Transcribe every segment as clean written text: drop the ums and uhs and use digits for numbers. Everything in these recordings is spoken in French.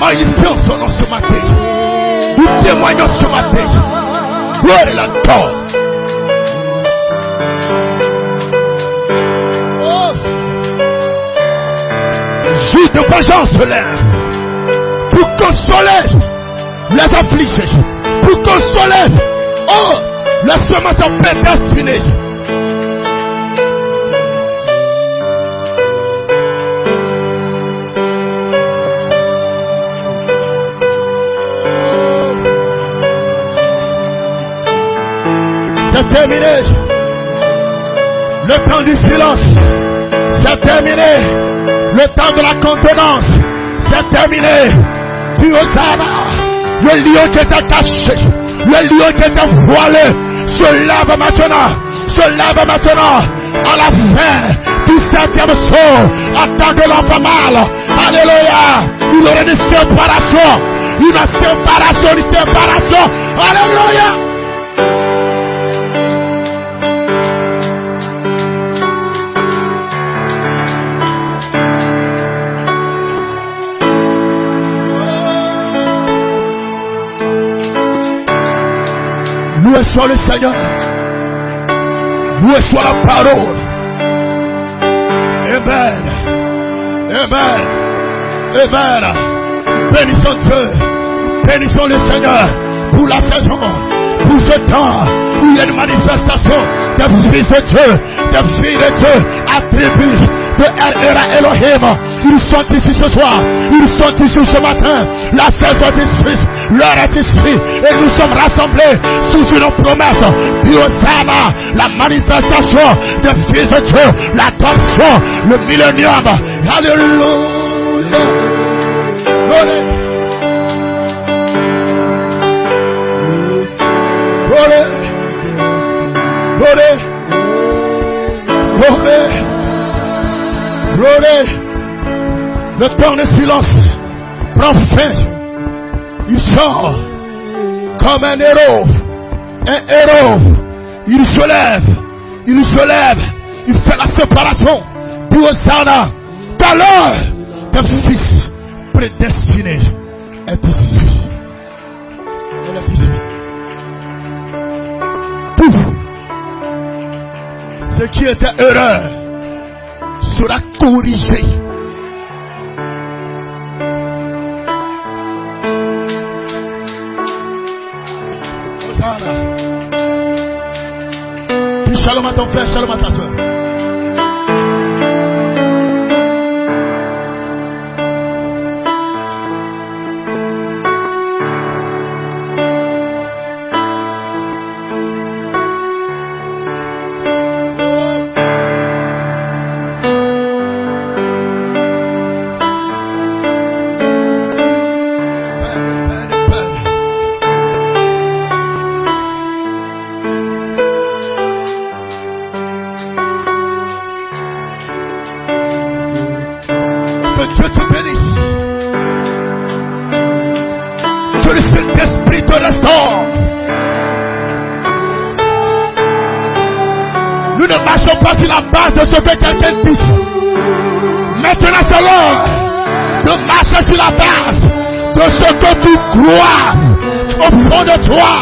magnifions son nom ce matin. Nous témoignons ce matin. Gloire et la gloire. Jour de vengeance se lève pour consoler les affligés, pour consoler la semence en prédestinée. C'est terminé. Le temps du silence, c'est terminé. Le temps de la contenance, c'est terminé. Du Hosanna, le lion qui était caché, le lion qui était voilé, se lève maintenant, se lève maintenant. À la fin du 7e saut, en tant que l'enfant mal, alléluia, il aurait une séparation, une séparation, alléluia. Loué soit le Seigneur. Loué soit la parole. Amen. Amen. Amen. Bénissons Dieu. Bénissons le Seigneur pour la saison, pour ce temps où il y a une manifestation des fils de Dieu, des filles de Dieu, attributs de El Elohim. Ils sont ici ce soir, ils sont ici ce matin. La saison est ici, l'heure est ici, et nous sommes rassemblés sous une promesse. Hosanna, la manifestation des fils de Dieu, l'adoption, le millénium. Alléluia. Gloire. Le temps de silence prend fin. Il sort comme un héros. Un héros. Il se lève. Il fait la séparation. Puis Hosanna, dans l'heure des fils prédestinés est ici. Elle est ici. Tout ce qui était erreur sera corrigé. Hosanna. Dis shalom à ton frère, shalom à ta soeur. De ce que quelqu'un dit. Maintenant c'est l'heure de marcher sur la base de ce que tu crois au fond de toi.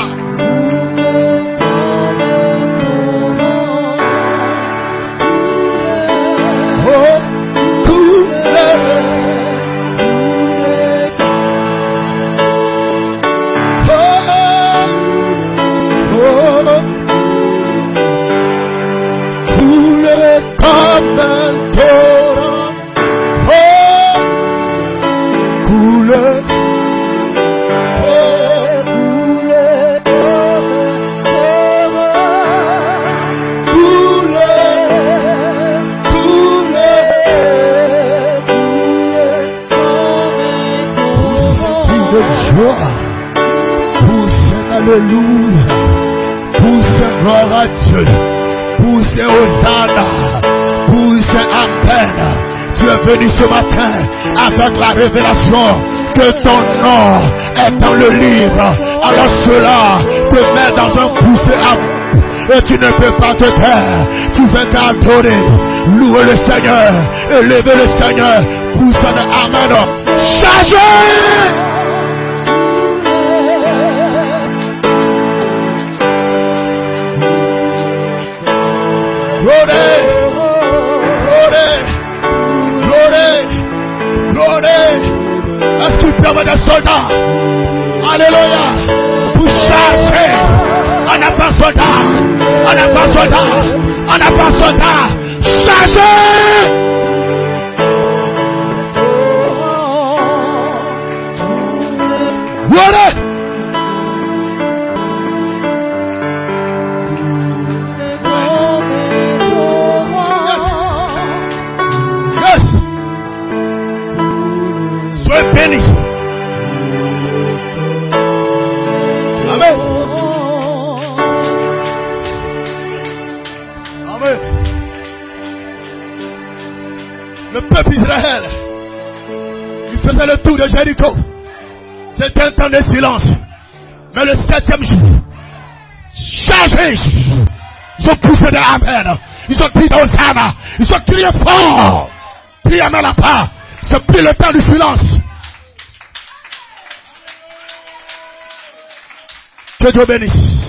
Alléluia. Pousse gloire à Dieu. Pousse Hosanna. Pousse Amen. Tu es venu ce matin avec la révélation que ton nom est dans le livre. Alors cela te met dans un pouce à et tu ne peux pas te taire. Tu veux t'adorer, louer le Seigneur, élever le Seigneur. Pousse de Amen. Chargez! Tu peux avoir des soldats. Alléluia. Pour charger. On n'a pas soldat. On n'a pas soldat. On n'a pas soldat. Chargez. Voilà. Soyez bénis. Amen. Amen. Le peuple Israël, il faisait le tour de Jéricho. C'était un temps de silence. Mais le 7e jour, chargé, ils ont poussé de Amen. Ils ont dit Hosanna. Ils ont crié fort. Crié Amen là-bas. C'est plus le temps du silence. Que Dieu bénisse.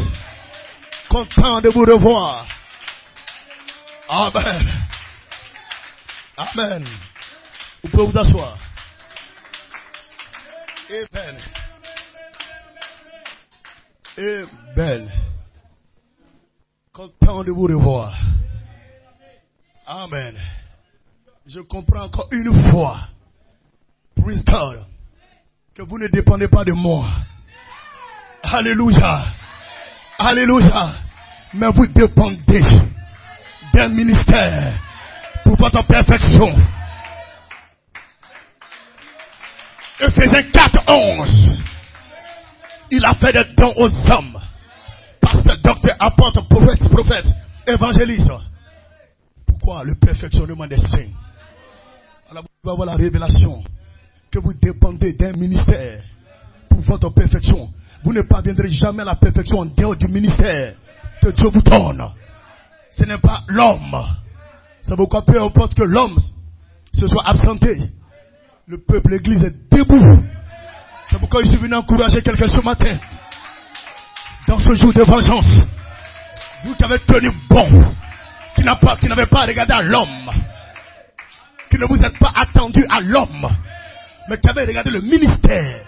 Content de vous revoir. Amen. Amen. Vous pouvez vous asseoir. Amen. Amen. Content de vous revoir. Amen. Je comprends encore une fois, praise God, que vous ne dépendez pas de moi. Alléluia. Alléluia. Mais vous dépendez d'un ministère pour votre perfection. Ephésiens 4:11. Il a fait des dons aux hommes. Pasteur, docteur, apôtre, prophète, évangéliste. Pourquoi le perfectionnement des saints? Alors vous pouvez avoir la révélation que vous dépendez d'un ministère pour votre perfection. Vous ne parviendrez jamais à la perfection en dehors du ministère que Dieu vous donne. Ce n'est pas l'homme. C'est pourquoi peu importe que l'homme se soit absenté, le peuple, l'église est debout. C'est pourquoi je suis venu encourager quelqu'un ce matin. Dans ce jour de vengeance, vous qui avez tenu bon, qui n'avez pas regardé à l'homme, qui ne vous êtes pas attendu à l'homme, mais qui avez regardé le ministère.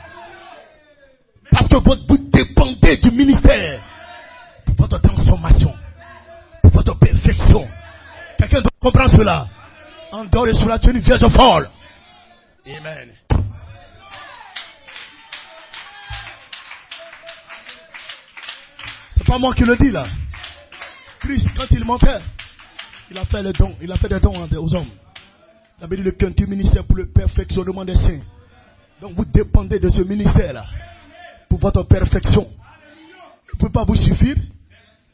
Parce que vous dépendez du ministère pour votre transformation, pour votre perfection. Quelqu'un doit comprendre cela. En dehors de cela, tu es une vierge folle. Amen. C'est pas moi qui le dis là. Christ, quand il montait, il a fait les dons, il a fait des dons aux hommes. Il avait dit le quintième ministère pour le perfectionnement des saints. Donc vous dépendez de ce ministère-là pour votre perfection. Il ne peut pas vous suffire.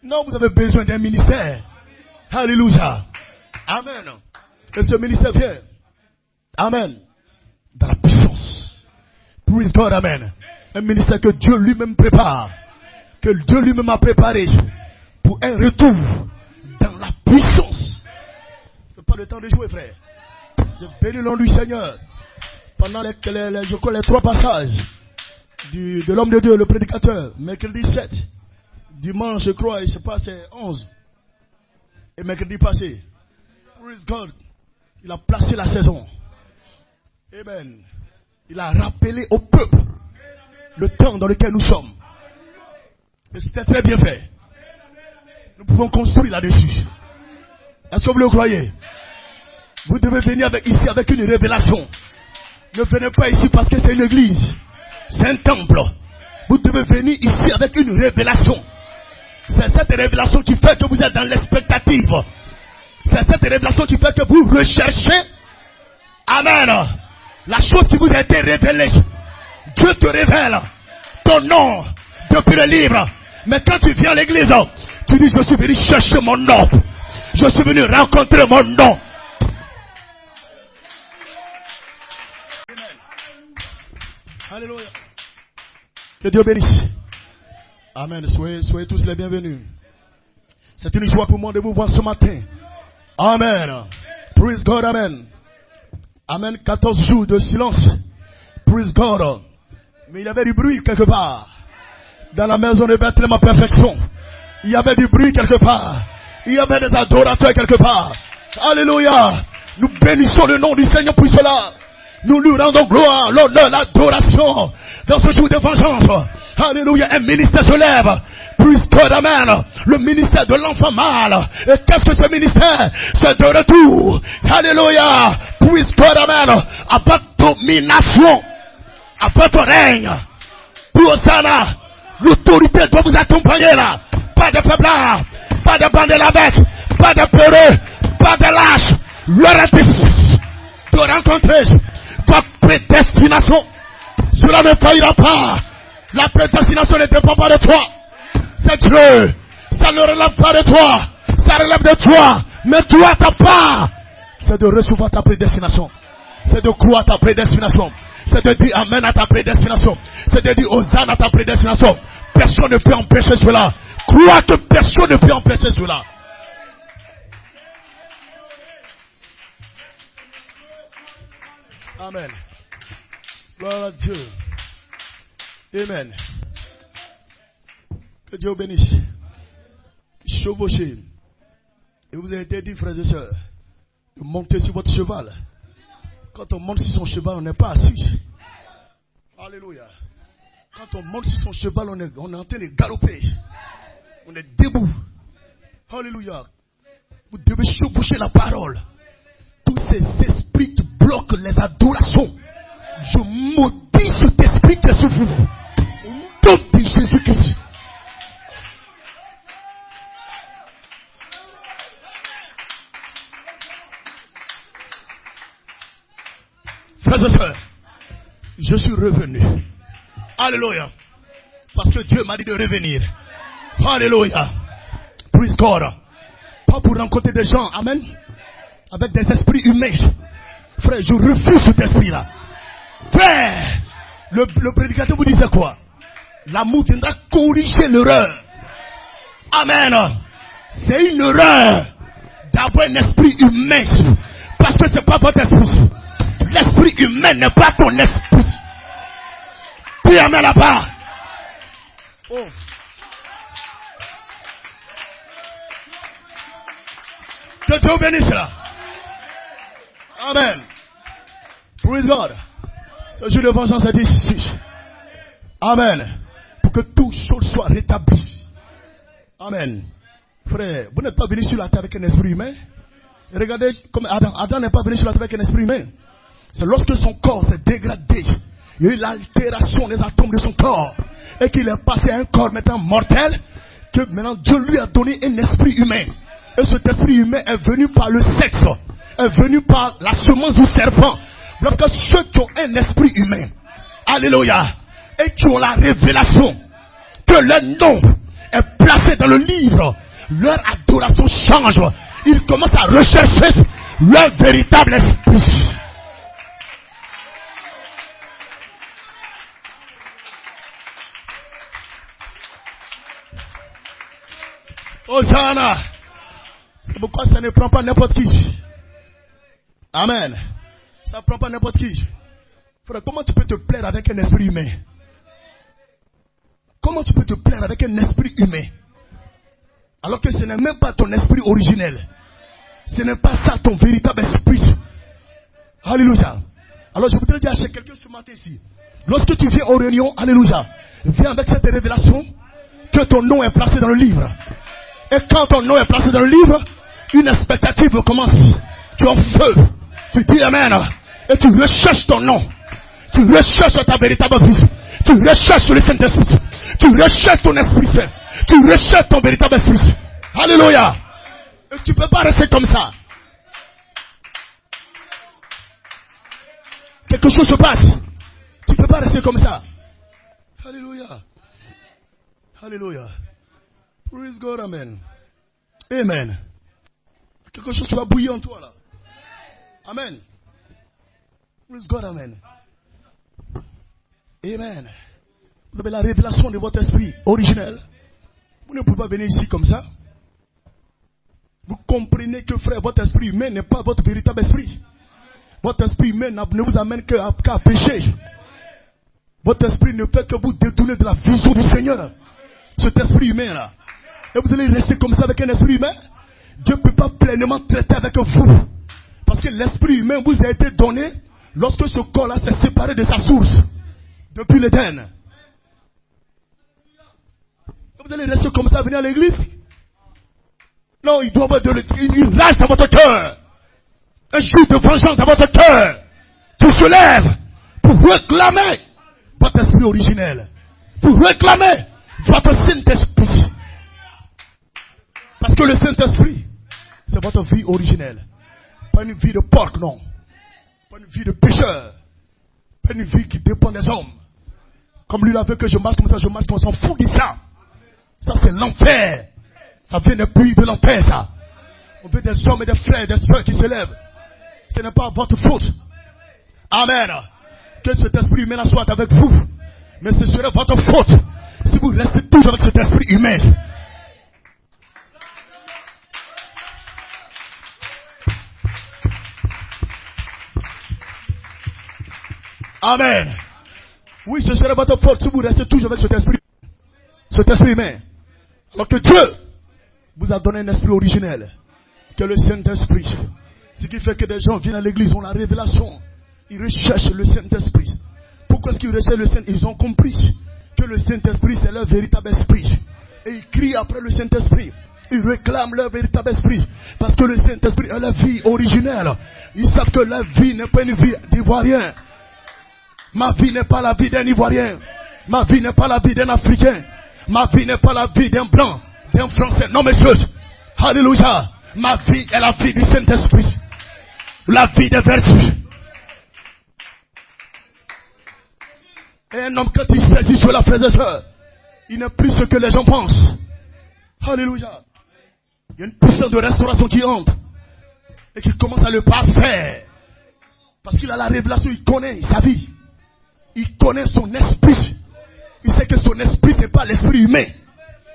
Non, vous avez besoin d'un ministère. Alléluia. Amen. Et ce ministère vient. Amen. Dans la puissance. Praise God, amen. Un ministère que Dieu lui-même prépare. Que Dieu lui-même a préparé pour un retour dans la puissance. Ce n'est pas le temps de jouer, frère. Je bénis le nom du Seigneur. Pendant les 3 passages de l'homme de Dieu, le prédicateur, mercredi 7, dimanche, je crois, il se passe 11. Et mercredi passé, praise God, il a placé la saison. Amen. Il a rappelé au peuple le temps dans lequel nous sommes. Et c'était très bien fait. Nous pouvons construire là-dessus. Est-ce que vous le croyez? Vous devez venir ici avec une révélation. Ne venez pas ici parce que c'est une église. C'est un temple. Vous devez venir ici avec une révélation. C'est cette révélation qui fait que vous êtes dans l'expectative. C'est cette révélation qui fait que vous recherchez. Amen. La chose qui vous a été révélée. Dieu te révèle ton nom depuis le livre. Mais quand tu viens à l'église, tu dis je suis venu chercher mon nom. Je suis venu rencontrer mon nom. Alléluia. Que Dieu bénisse. Amen. Soyez tous les bienvenus. C'est une joie pour moi de vous voir ce matin. Amen. Praise God. Amen. Amen. 14 jours de silence. Praise God. Mais il y avait du bruit quelque part. Dans la maison de Bethléem en perfection. Il y avait du bruit quelque part. Il y avait des adorateurs quelque part. Alléluia. Nous bénissons le nom du Seigneur pour cela. Nous lui rendons gloire, l'honneur, l'adoration dans ce jour de vengeance. Alléluia, un ministère se lève. Puisque, amen, le ministère de l'enfant mâle. Et qu'est-ce que ce ministère? C'est de retour. Alléluia. Puisque, amen, à votre domination, à votre règne. Pour Hosanna, l'autorité doit vous accompagner là. Pas de faiblard, pas de bande de la bête, pas de peureux, pas de lâche. L'heure est de rencontrer votre prédestination. Cela ne faillira pas. La prédestination ne dépend pas de toi. C'est Dieu. Ça ne relève pas de toi. Ça relève de toi. Mais toi, ta part, c'est de recevoir ta prédestination. C'est de croire à ta prédestination. C'est de dire amen à ta prédestination. C'est de dire hosanna à ta prédestination. Personne ne peut empêcher cela. Crois que personne ne peut empêcher cela. Amen. Gloire à Dieu. Amen. Que Dieu vous bénisse. Chevauchez. Et vous avez été dit, frères et sœurs, de monter sur votre cheval. Quand on monte sur son cheval, on n'est pas assis. Alléluia. Quand on monte sur son cheval, on est en train de galoper. On est debout. Alléluia. Vous devez chevaucher la parole. Tous ces esprits qui bloquent les adorations, je maudis cet esprit qui est sur vous. Au nom de Jésus-Christ. Frères et sœurs, je suis revenu. Alléluia. Parce que Dieu m'a dit de revenir. Alléluia. Praise God. Pas pour rencontrer des gens, amen, avec des esprits humains. Frère, je refuse cet esprit-là. Frère, le prédicateur vous disait quoi? L'amour viendra corriger l'erreur. Amen. C'est une erreur d'avoir un esprit humain. Parce que c'est pas votre esprit. L'esprit humain n'est pas ton esprit. Dis amen là-bas. Oh. Que Dieu bénisse là. Amen. Praise God. Ce jour de vengeance est ici. Amen. Pour que toute chose soit rétablie. Amen. Frère, vous n'êtes pas venu sur la terre avec un esprit humain. Regardez comme Adam. Adam n'est pas venu sur la terre avec un esprit humain. C'est lorsque son corps s'est dégradé, il y a eu l'altération des atomes de son corps, et qu'il est passé à un corps maintenant mortel, que maintenant Dieu lui a donné un esprit humain. Et cet esprit humain est venu par le sexe, est venu par la semence du serpent. Donc ceux qui ont un esprit humain, alléluia, et qui ont la révélation que leur nom est placé dans le livre, leur adoration change. Ils commencent à rechercher leur véritable esprit. Hosanna. C'est pourquoi ça ne prend pas n'importe qui. Amen. Ça ne prend pas n'importe qui. Frère, comment tu peux te plaire avec un esprit humain? Comment tu peux te plaire avec un esprit humain? Alors que ce n'est même pas ton esprit originel. Ce n'est pas ça ton véritable esprit. Alléluia. Alors je voudrais dire à quelqu'un ce matin ici. Lorsque tu viens aux réunions, alléluia, viens avec cette révélation que ton nom est placé dans le livre. Et quand ton nom est placé dans le livre, une expectative commence. Tu es en feu. Tu dis amen. Et tu recherches ton nom. Tu recherches ta véritable vie. Tu recherches le Saint-Esprit. Tu recherches ton Esprit Saint. Tu recherches ton véritable esprit. Alléluia. Et tu ne peux pas rester comme ça. Quelque chose se passe. Tu ne peux pas rester comme ça. Alléluia. Alléluia. Praise God, amen. Amen. Quelque chose va bouillir en toi là. Amen. Praise God, amen. Amen. Vous avez la révélation de votre esprit originel. Vous ne pouvez pas venir ici comme ça. Vous comprenez que, frère, votre esprit humain n'est pas votre véritable esprit. Votre esprit humain ne vous amène qu'à pécher. Votre esprit ne fait que vous détourner de la vision du Seigneur. Cet esprit humain là. Et vous allez rester comme ça avec un esprit humain. Dieu ne peut pas pleinement traiter avec vous. Parce que l'esprit humain vous a été donné Lorsque ce corps-là s'est séparé de sa source, depuis l'Éden, vous allez rester comme ça, venir à l'église? Non, il doit avoir une rage dans votre cœur. Un jour de vengeance dans votre cœur. Tu se lèves pour réclamer votre esprit originel. Pour réclamer votre Saint-Esprit. Parce que le Saint-Esprit, c'est votre vie originelle. Pas une vie de porc, non. Pas une vie de pécheur. Pas une vie qui dépend des hommes. Comme lui, il a vu que je marche comme ça, on s'en fout de ça. Ça, c'est l'enfer. Ça vient depuis de l'enfer, ça. On veut des hommes et des frères, des soeurs qui se lèvent. Ce n'est pas votre faute. Amen. Que cet esprit humain soit avec vous. Mais ce serait votre faute si vous restez toujours avec cet esprit humain. Amen. Oui, ce serait votre faute si vous restez toujours avec cet esprit humain. Alors que Dieu vous a donné un esprit originel, que le Saint-Esprit. Ce qui fait que des gens viennent à l'église, ont la révélation. Ils recherchent le Saint-Esprit. Pourquoi est-ce qu'ils recherchent le Saint-Esprit? Ils ont compris que le Saint-Esprit c'est leur véritable esprit. Et ils crient après le Saint-Esprit. Ils réclament leur véritable esprit. Parce que le Saint-Esprit est la vie originelle. Ils savent que leur vie n'est pas une vie d'Ivoirien. Ma vie n'est pas la vie d'un Ivoirien. Ma vie n'est pas la vie d'un Africain. Ma vie n'est pas la vie d'un Blanc, d'un Français. Non, messieurs. Alléluia. Ma vie est la vie du Saint-Esprit. La vie des vertus. Et un homme, quand il saisit sur la frère et sœur, il n'est plus ce que les gens pensent. Alléluia. Il y a une puissance de restauration qui entre. Et qui commence à le parfaire. Parce qu'il a la révélation, il connaît sa vie. Il connaît son esprit. Il sait que son esprit n'est pas l'esprit humain.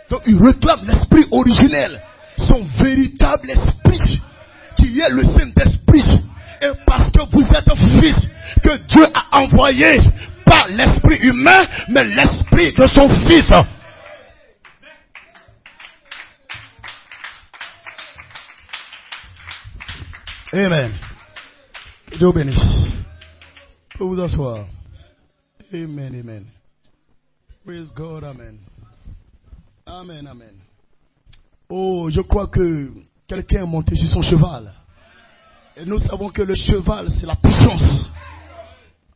Donc il réclame l'esprit originel. Son véritable esprit. Qui est le Saint-Esprit. Et parce que vous êtes fils que Dieu a envoyé. Pas l'esprit humain, mais l'esprit de son fils. Amen. Que Dieu bénisse. Pour vous asseoir. Amen, amen. Praise God, amen. Amen, amen. Oh, je crois que quelqu'un est monté sur son cheval. Et nous savons que le cheval, c'est la puissance.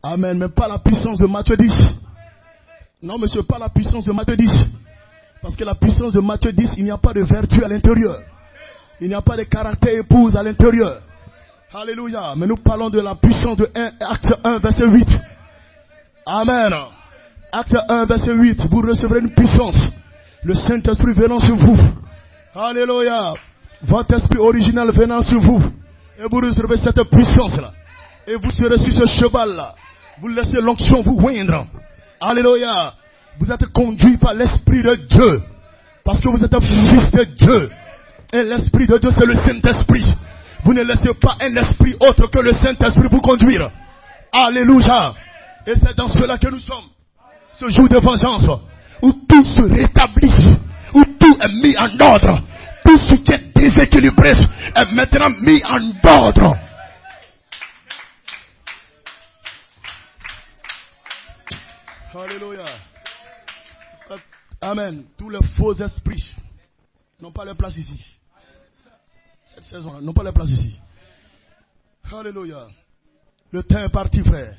Amen, mais pas la puissance de Matthieu 10. Non, monsieur, pas la puissance de Matthieu 10. Parce que la puissance de Matthieu 10, il n'y a pas de vertu à l'intérieur. Il n'y a pas de caractère épouse à l'intérieur. Alléluia. Mais nous parlons de la puissance de Acte 1, verset 8. Amen. Acte 1, verset 8. Vous recevrez une puissance. Le Saint-Esprit venant sur vous. Alléluia. Votre esprit original venant sur vous. Et vous recevrez cette puissance-là. Et vous serez sur ce cheval-là. Vous laissez l'onction vous oindre. Alléluia. Vous êtes conduit par l'Esprit de Dieu. Parce que vous êtes un fils de Dieu. Et l'Esprit de Dieu, c'est le Saint-Esprit. Vous ne laissez pas un esprit autre que le Saint-Esprit vous conduire. Alléluia. Et c'est dans cela que nous sommes. Ce jour de vengeance. Où tout se rétablit. Où tout est mis en ordre. Tout ce qui est déséquilibré est maintenant mis en ordre. Alléluia. Amen. Tous les faux esprits n'ont pas leur place ici. Cette saison n'ont pas leur place ici. Alléluia. Le temps est parti, frère.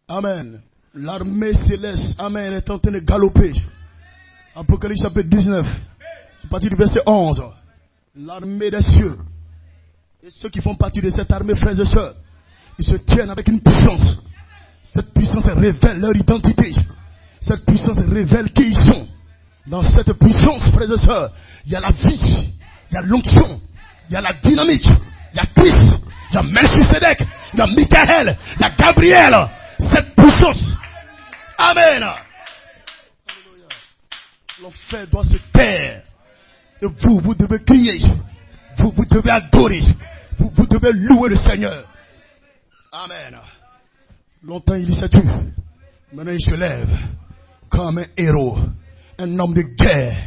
Amen. L'armée céleste, amen, est en train de galoper. Apocalypse chapitre 19. C'est parti du verset 11. L'armée des cieux. Et ceux qui font partie de cette armée, frères et sœurs, ils se tiennent avec une puissance. Cette puissance révèle leur identité. Cette puissance révèle qui ils sont. Dans cette puissance, frères et sœurs, il y a la vie, il y a l'onction, il y a la dynamique, il y a Christ, il y a Melchisedec, il y a Michael, il y a Gabriel. Cette puissance. Amen. L'enfer doit se taire. Et vous devez crier. Vous devez adorer. Vous devez louer le Seigneur. Amen. Longtemps il s'est tué. Maintenant il se lève comme un héros. Un homme de guerre.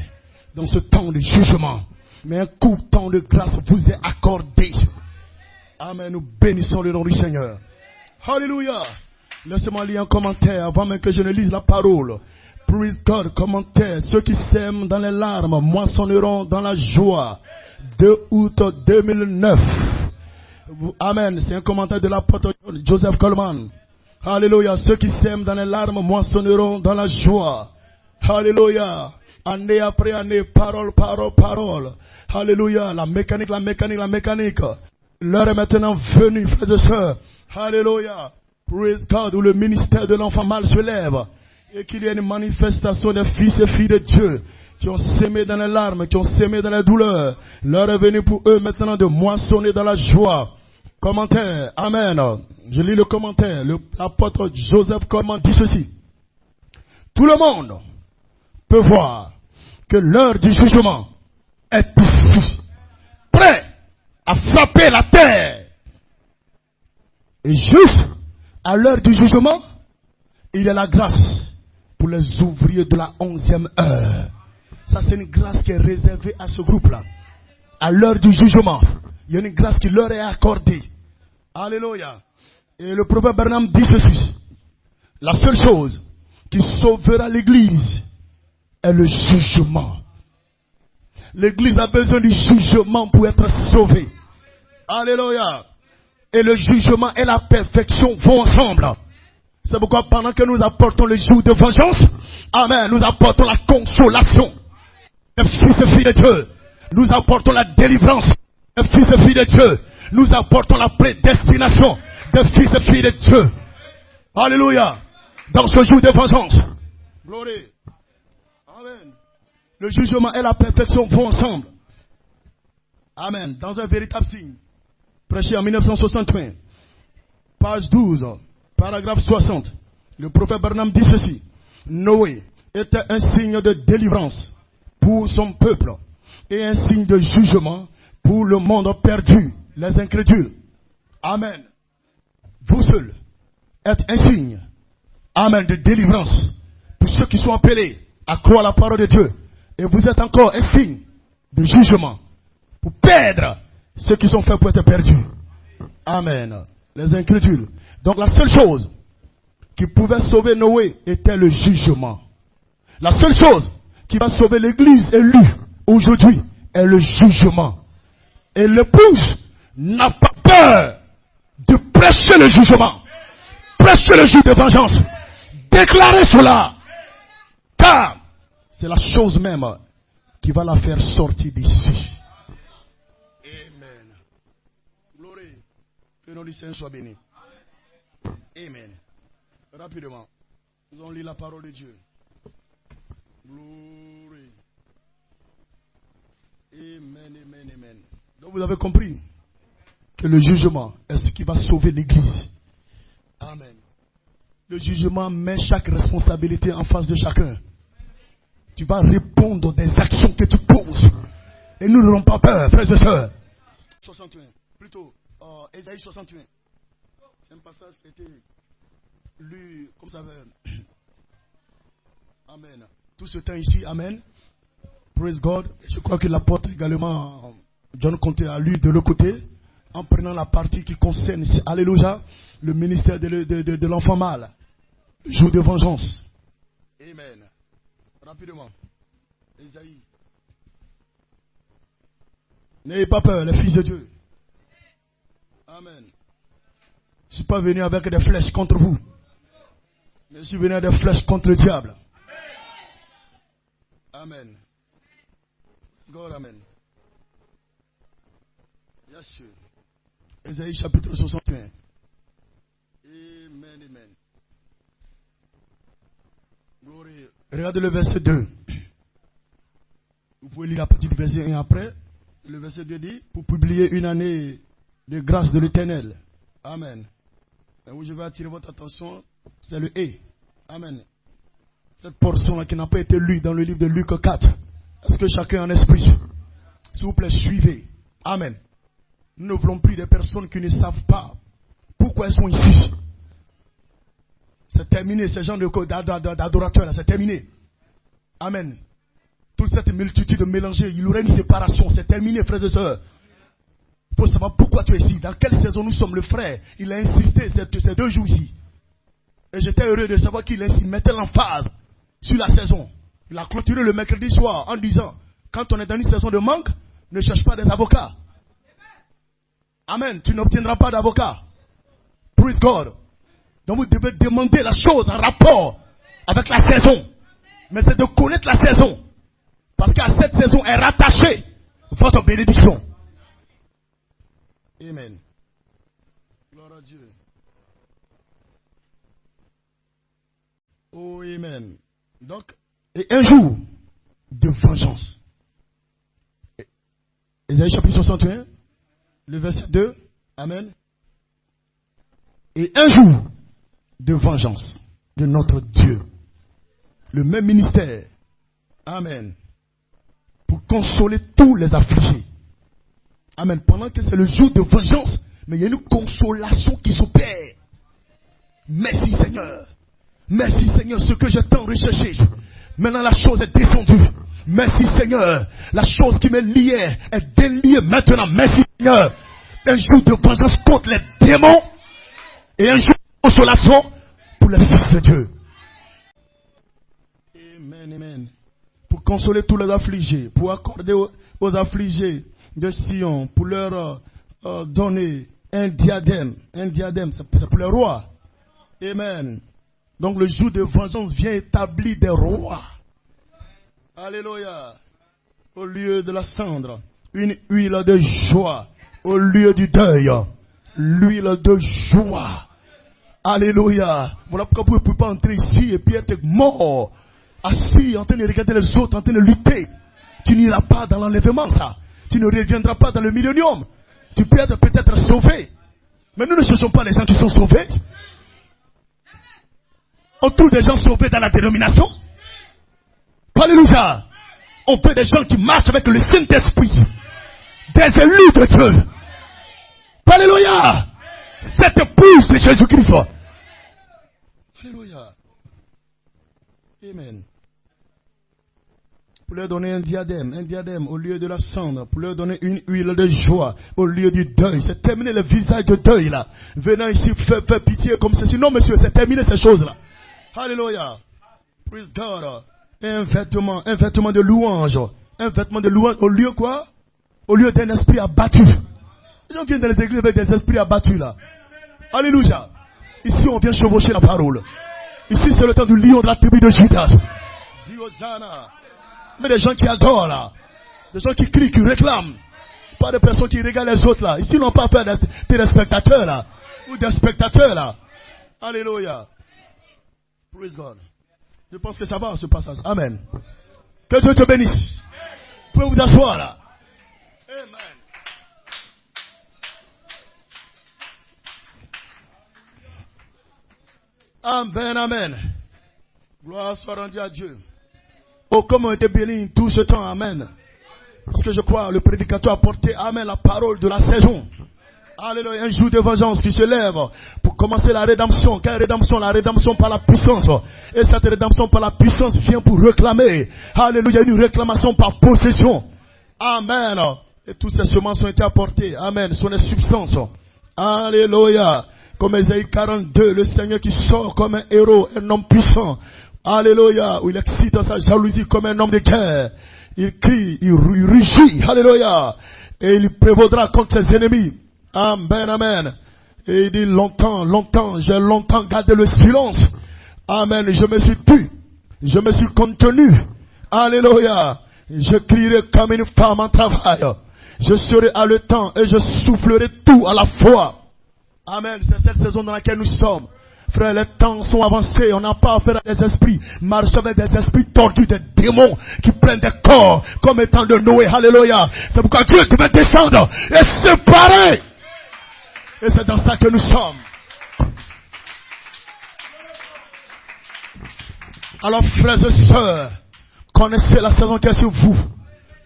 Dans ce temps de jugement. Mais un court temps de grâce vous est accordé. Amen. Nous bénissons le nom du Seigneur. Alléluia. Laissez-moi lire un commentaire avant même que je ne lise la parole. Praise God, commentaire. Ceux qui sèment dans les larmes moissonneront dans la joie. 2 août 2009. Amen. C'est un commentaire de l'apôtre Joseph Coleman. Alléluia. Ceux qui sèment dans les larmes moissonneront dans la joie. Alléluia. Année après année, parole, parole, parole. Alléluia. La mécanique, la mécanique, la mécanique. L'heure est maintenant venue, frères et sœurs. Alléluia. Praise God, où le ministère de l'enfant mâle se lève. Et qu'il y ait une manifestation des fils et filles de Dieu qui ont sémé dans les larmes, qui ont sémé dans la douleur. L'heure est venue pour eux maintenant de moissonner dans la joie. Commentaire. Amen. Je lis le commentaire. L'apôtre Joseph Coleman dit ceci. Tout le monde peut voir que l'heure du jugement est ici, prêt à frapper la terre. Et juste à l'heure du jugement, il y a la grâce pour les ouvriers de la 11e heure. Ça, c'est une grâce qui est réservée à ce groupe-là. À l'heure du jugement, il y a une grâce qui leur est accordée. Alléluia. Et le prophète Branham dit ceci. La seule chose qui sauvera l'église est le jugement. L'église a besoin du jugement pour être sauvée. Alléluia. Et le jugement et la perfection vont ensemble. C'est pourquoi pendant que nous apportons le jour de vengeance, amen, nous apportons la consolation. Les fils et filles de Dieu, nous apportons la délivrance. Les fils et filles de Dieu, nous apportons la prédestination des fils et filles de Dieu. Alléluia. Dans ce jour de vengeance. Gloire. Amen. Le jugement et la perfection vont ensemble. Amen. Dans un véritable signe. Prêché en 1961. Page 12. Paragraphe 60. Le prophète Branham dit ceci. Noé était un signe de délivrance pour son peuple et un signe de jugement pour le monde perdu, les incrédules. Amen. Vous seuls êtes un signe, amen, de délivrance pour ceux qui sont appelés à croire la parole de Dieu. Et vous êtes encore un signe de jugement pour perdre ceux qui sont faits pour être perdus. Amen. Les incrédules. Donc la seule chose qui pouvait sauver Noé était le jugement. La seule chose qui va sauver l'église élue aujourd'hui est le jugement. Et l'épouse n'a pas peur de prêcher le jugement. Prêcher le jour de vengeance. Déclarer cela. Car c'est la chose même qui va la faire sortir d'ici. Amen. Gloire. Que le nom du Seigneur soit béni. Amen. Rapidement. Nous allons lire la parole de Dieu. Gloire. Amen, amen, amen. Donc vous avez compris que le jugement est ce qui va sauver l'église. Amen. Le jugement met chaque responsabilité en face de chacun. Tu vas répondre des actions que tu poses. Et nous n'aurons pas peur, frères et sœurs. 61. Plutôt, Ésaïe 61. C'est un passage qui a été lu, comme ça. Amen. Tout ce temps ici, amen. Praise God. Je crois que l'apôtre également, John Conté, a lu de l'autre côté, en prenant la partie qui concerne, alléluia, le ministère de l'enfant mâle. Jour de vengeance. Amen. Rapidement. Ésaïe. N'ayez pas peur, les fils de Dieu. Amen. Je ne suis pas venu avec des flèches contre vous. Mais je suis venu avec des flèches contre le diable. Amen. God, amen. Yes, sir. Ésaïe chapitre 61. Amen, amen. Glory. Regardez le verset 2. Vous pouvez lire la partie du verset 1 après. Le verset 2 dit, pour publier une année de grâce de l'Éternel. Amen. Et où je vais attirer votre attention, c'est le et. Amen. Cette portion-là qui n'a pas été lue dans le livre de Luc 4. Est-ce que chacun en esprit? S'il vous plaît, suivez. Amen. Nous ne voulons plus des personnes qui ne savent pas pourquoi elles sont ici. C'est terminé, ces gens d'adorateurs, c'est terminé. Amen. Toute cette multitude mélangée, il y aurait une séparation. C'est terminé, frères et sœurs. Il faut savoir pourquoi tu es ici. Dans quelle saison nous sommes. Le frère, il a insisté ces 2 jours ici. Et j'étais heureux de savoir qu'il mettait l'emphase sur la saison. Il a clôturé le mercredi soir en disant, quand on est dans une saison de manque, ne cherche pas des avocats. Amen. Tu n'obtiendras pas d'avocat. Praise God. Donc vous devez demander la chose en rapport avec la saison. Mais c'est de connaître la saison. Parce qu'à cette saison est rattachée votre bénédiction. Amen. Gloire à Dieu. Oh, amen. Donc, et un jour de vengeance. Ésaïe chapitre 61, le verset 2. Amen. Et un jour de vengeance de notre Dieu. Le même ministère. Amen. Pour consoler tous les affligés. Amen. Pendant que c'est le jour de vengeance, mais il y a une consolation qui s'opère. Merci Seigneur. Merci Seigneur, ce que j'ai tant recherché. Maintenant la chose est descendue. Merci Seigneur. La chose qui me liait est déliée maintenant. Merci Seigneur. Un jour de vengeance contre les démons. Et un jour de consolation pour les fils de Dieu. Amen, amen. Pour consoler tous les affligés. Pour accorder aux affligés de Sion. Pour leur donner un diadème. Un diadème, c'est pour les rois. Amen. Donc le jour de vengeance vient établir des rois. Alléluia. Au lieu de la cendre, une huile de joie. Au lieu du deuil, l'huile de joie. Alléluia. Voilà pourquoi vous ne pouvez pas entrer ici et puis être mort. Assis, en train de regarder les autres, en train de lutter. Tu n'iras pas dans l'enlèvement, ça. Tu ne reviendras pas dans le millénium. Tu peux être peut-être sauvé. Mais nous ne cherchons pas les gens qui sont sauvés. On trouve des gens sauvés dans la dénomination. Alléluia. On veut des gens qui marchent avec le Saint-Esprit. Des élus de Dieu. Alléluia. Cette épouse de Jésus-Christ. Alléluia. Amen. Pour leur donner un diadème au lieu de la cendre, pour leur donner une huile de joie au lieu du deuil. C'est terminé le visage de deuil là. Venant ici faire pitié comme ceci. Non monsieur, c'est terminé ces choses là. Alléluia. Praise God. Un vêtement de louange. Un vêtement de louange au lieu quoi? Au lieu d'un esprit abattu. Les gens viennent dans les églises avec des esprits abattus là. Alléluia. Ici on vient chevaucher la parole. Ici c'est le temps du lion de la tribu de Judas. Diosana. Mais des gens qui adorent là. Des gens qui crient, qui réclament. Pas des personnes qui regardent les autres là. Ici ils n'ont pas peur des spectateurs là. Ou des spectateurs là. Alléluia. Praise God. Je pense que ça va ce passage. Amen. Que Dieu te bénisse. Vous pouvez vous asseoir là. Amen. Amen, amen. Gloire soit rendue à Dieu. Oh, comme on était béni tout ce temps. Amen. Parce que je crois le prédicateur a porté, amen, la parole de la saison. Alléluia, un jour de vengeance qui se lève pour commencer la rédemption. Quelle rédemption? La rédemption par la puissance. Et cette rédemption par la puissance vient pour réclamer. Alléluia, une réclamation par possession. Amen. Et toutes ces semences ont été apportées. Amen. Ce sont des substances. Alléluia. Comme Ésaïe 42, le Seigneur qui sort comme un héros, un homme puissant. Alléluia. Où il excite sa jalousie comme un homme de guerre. Il crie, il rugit. Alléluia. Et il prévaudra contre ses ennemis. Amen, amen. Et il dit j'ai longtemps gardé le silence. Amen. Je me suis tu. Je me suis contenu. Alléluia. Je crierai comme une femme en travail. Je serai haletant et je soufflerai tout à la fois. Amen. C'est cette saison dans laquelle nous sommes. Frère, les temps sont avancés. On n'a pas affaire à des esprits. Marche avec des esprits tordus, des démons qui prennent des corps comme étant de Noé. Alléluia. C'est pourquoi Dieu devait descendre et séparer. Et c'est dans ça que nous sommes. Alors, frères et sœurs, connaissez la saison qui est sur vous.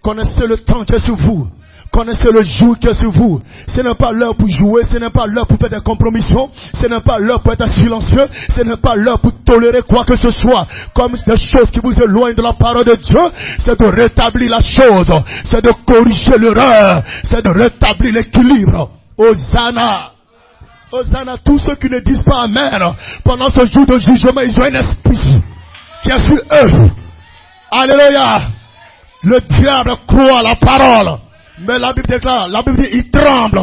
Connaissez le temps qui est sur vous. Connaissez le jour qui est sur vous. Ce n'est pas l'heure pour jouer, ce n'est pas l'heure pour faire des compromissions, ce n'est pas l'heure pour être silencieux, ce n'est pas l'heure pour tolérer quoi que ce soit. Comme des choses qui vous éloignent de la parole de Dieu, c'est de rétablir la chose, c'est de corriger l'erreur, c'est de rétablir l'équilibre. Hosanna. Hosanna, tous ceux qui ne disent pas Amen, pendant ce jour de jugement, ils ont un esprit qui est sur eux. Alléluia. Le diable croit à la parole. Mais la Bible déclare, la Bible dit, il tremble.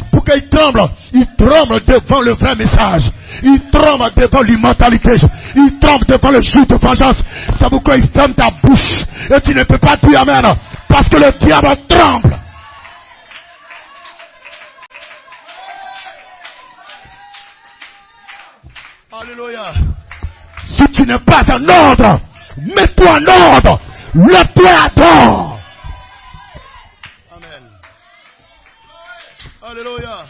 Pourquoi il tremble devant le vrai message. Il tremble devant l'immortalité. Il tremble devant le jour de vengeance. C'est pourquoi il ferme ta bouche. Et tu ne peux pas dire Amen. Parce que le diable tremble. Alléluia. Si tu n'es pas en ordre, mets-toi en ordre. Lève-toi à temps. Alléluia.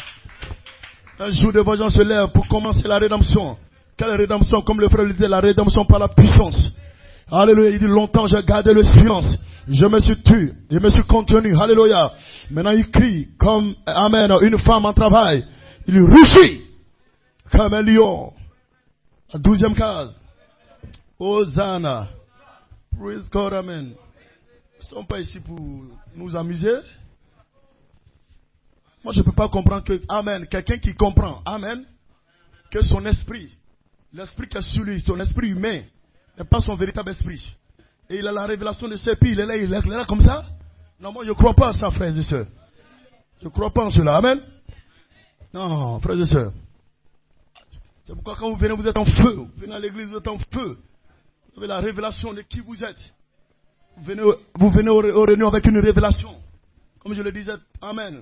Un jour de vengeance se lève pour commencer la rédemption. Quelle rédemption? Comme le frère le disait, la rédemption par la puissance. Alléluia. Il dit longtemps j'ai gardé le silence. Je me suis tué. Je me suis contenu. Alléluia. Maintenant il crie comme, amen, une femme en travail. Il rugit comme un lion. La 12e case. Hosanna. Praise God, amen. Nous ne sommes pas ici pour nous amuser. Moi, je ne peux pas comprendre que, amen, quelqu'un qui comprend, amen, que son esprit, l'esprit qui est sur lui, son esprit humain, n'est pas son véritable esprit. Et il a la révélation de ses pieds, il est là comme ça. Non, moi, je ne crois pas à ça, frères et sœurs. Je ne crois pas en cela, amen. Non, frères et sœurs. C'est pourquoi quand vous venez, vous êtes en feu. Vous venez à l'église, vous êtes en feu. Vous avez la révélation de qui vous êtes. Vous venez aux réunions avec une révélation. Comme je le disais, amen.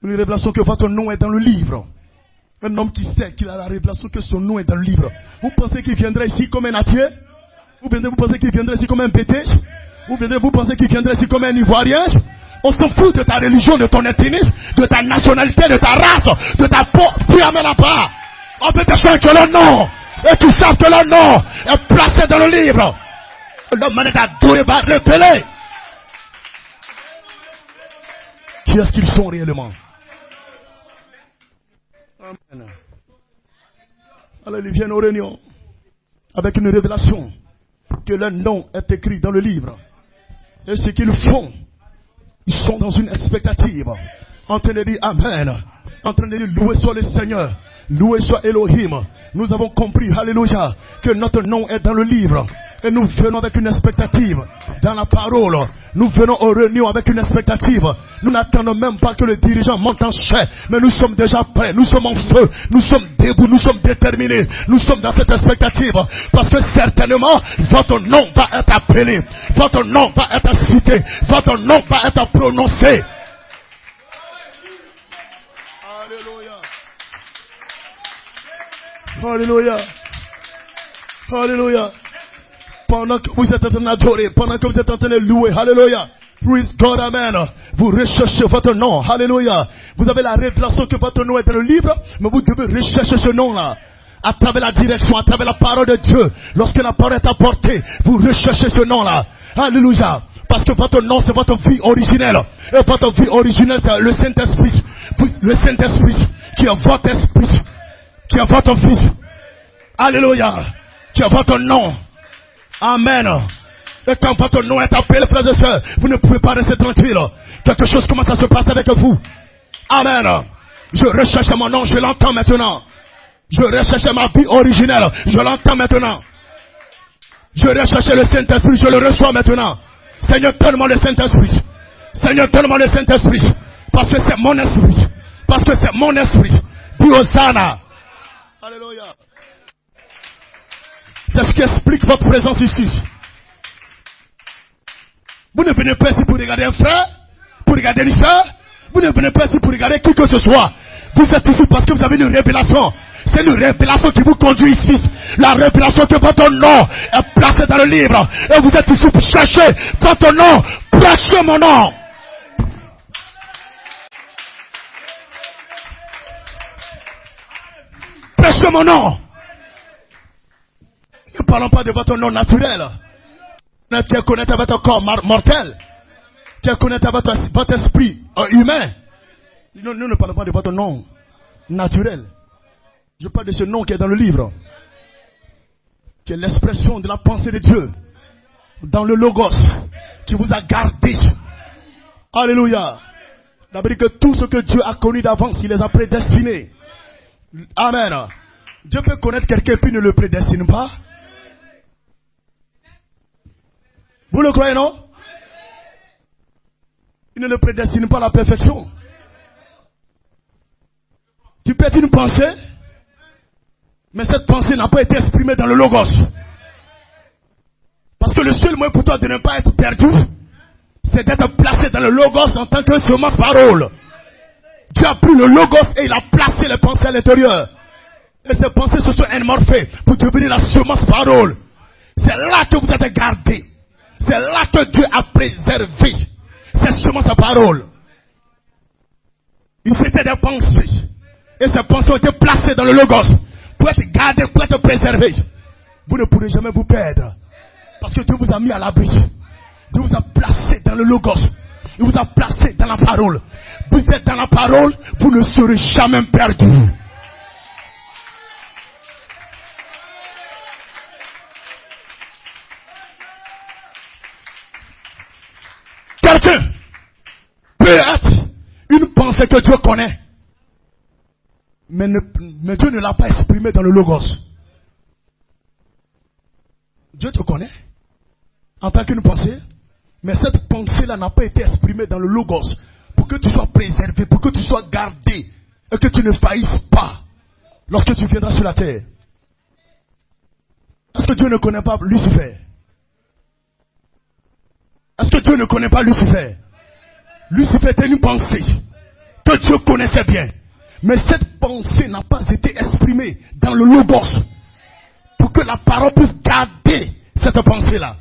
Une révélation que votre nom est dans le livre. Un homme qui sait qu'il a la révélation que son nom est dans le livre. Vous pensez qu'il viendrait ici comme un attier? Vous pensez qu'il viendrait ici comme un bété? Vous pensez qu'il viendrait ici comme un ivoirien? On s'en fout de ta religion, de ton ethnie, de ta nationalité, de ta race, de ta peau. Puis amène la part. On peut te dire que le nom, et tu sais que le nom est placé dans le livre. L'homme est adoré, va révéler. Qui est-ce qu'ils sont réellement? Amen. Alors ils viennent aux réunions avec une révélation que leur nom est écrit dans le livre. Et ce qu'ils font, ils sont dans une expectative, en train de dire Amen, en train de dire loué soit le Seigneur, loué soit Elohim. Nous avons compris, alléluia, que notre nom est dans le livre. Et nous venons avec une expectative dans la parole. Nous venons aux réunions avec une expectative. Nous n'attendons même pas que le dirigeant monte en chair. Mais nous sommes déjà prêts. Nous sommes en feu. Nous sommes debout. Nous sommes déterminés. Nous sommes dans cette expectative. Parce que certainement, votre nom va être appelé. Votre nom va être cité. Votre nom va être prononcé. Alléluia. Alléluia. Alléluia. Pendant que vous êtes en train d'adorer, pendant que vous êtes en train de louer, alléluia, praise God, amen, vous recherchez votre nom, alléluia, vous avez la révélation que votre nom est dans le livre, mais vous devez rechercher ce nom-là, à travers la direction, à travers la parole de Dieu, lorsque la parole est apportée, vous recherchez ce nom-là, alléluia, parce que votre nom c'est votre vie originelle, et votre vie originelle c'est le Saint-Esprit, qui est votre esprit, qui est votre fils, alléluia, qui est votre nom. Amen. Et quand votre nom est appelé, frères et sœurs, vous ne pouvez pas rester tranquille. Quelque chose commence à se passer avec vous. Amen. Je recherche mon nom, je l'entends maintenant. Je recherche ma vie originelle, je l'entends maintenant. Je recherche le Saint-Esprit, je le reçois maintenant. Seigneur, donne-moi le Saint-Esprit. Seigneur, donne-moi le Saint-Esprit. Parce que c'est mon esprit. Parce que c'est mon esprit. Dis Hosanna. Alléluia. C'est ce qui explique votre présence ici. Vous ne venez pas ici pour regarder un frère, pour regarder une soeur. Vous ne venez pas ici pour regarder qui que ce soit. Vous êtes ici parce que vous avez une révélation. C'est une révélation qui vous conduit ici. La révélation que votre nom est placé dans le livre. Et vous êtes ici pour chercher votre nom. Prêchez mon nom. Prêchez mon nom. Ne parlons pas de votre nom naturel. Vous êtes connaître avec un corps mortel. qui est connecté à votre esprit humain. Nous ne parlons pas de votre nom naturel. Je parle de ce nom qui est dans le livre, qui est l'expression de la pensée de Dieu, dans le Logos, qui vous a gardé. Alléluia. D'abord que tout ce que Dieu a connu d'avance, il les a prédestinés. Amen. Dieu peut connaître quelqu'un puis ne le prédestine pas. Vous le croyez, non? Il ne le prédestine pas à la perfection. Tu peux être une pensée, mais cette pensée n'a pas été exprimée dans le Logos. Parce que le seul moyen pour toi de ne pas être perdu, c'est d'être placé dans le Logos en tant que semence parole. Dieu a pris le Logos et il a placé les pensées à l'intérieur. Et ces pensées se sont émorphées pour devenir la semence parole. C'est là que vous êtes gardés. C'est là que Dieu a préservé ces semences à parole. Ils étaient des pensées. Et ces pensées ont été placées dans le Logos pour être gardées, pour être préservées. Vous ne pourrez jamais vous perdre. Parce que Dieu vous a mis à l'abri. Dieu vous a placé dans le Logos. Il vous a placé dans la parole. Vous êtes dans la parole, vous ne serez jamais perdu. Quelqu'un peut être une pensée que Dieu connaît, mais Dieu ne l'a pas exprimée dans le Logos. Dieu te connaît en tant qu'une pensée, mais cette pensée-là n'a pas été exprimée dans le Logos pour que tu sois préservé, pour que tu sois gardé et que tu ne faillisses pas lorsque tu viendras sur la terre. Est-ce que Dieu ne connaît pas Lucifer? Est-ce que Dieu ne connaît pas Lucifer? Lucifer était une pensée que Dieu connaissait bien, mais cette pensée n'a pas été exprimée dans le Logos pour que la parole puisse garder cette pensée-là.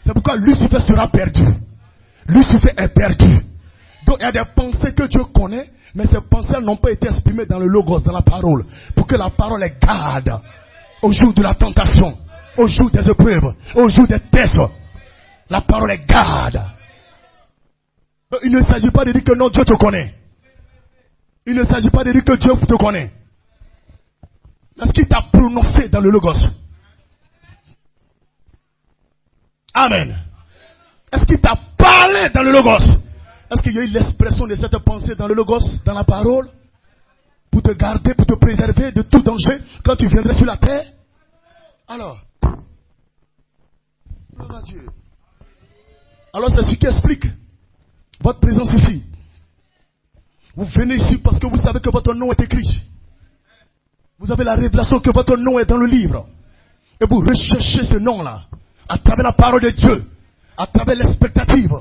C'est pourquoi Lucifer sera perdu. Lucifer est perdu. Donc il y a des pensées que Dieu connaît, mais ces pensées n'ont pas été exprimées dans le Logos, dans la parole, pour que la parole les garde au jour de la tentation, au jour des épreuves, au jour des tests. La parole les garde. Donc, il ne s'agit pas de dire que non, Dieu te connaît. Il ne s'agit pas de dire que Dieu te connaît. Est-ce qu'il t'a prononcé dans le Logos? Amen. Est-ce qu'il t'a parlé dans le Logos? Est-ce qu'il y a eu l'expression de cette pensée dans le Logos, dans la parole, pour te garder, pour te préserver de tout danger quand tu viendrais sur la terre? Alors, gloire à Dieu. Alors c'est ce qui explique votre présence ici. Vous venez ici parce que vous savez que votre nom est écrit. Vous avez la révélation que votre nom est dans le livre. Et vous recherchez ce nom-là à travers la parole de Dieu, à travers l'expectative.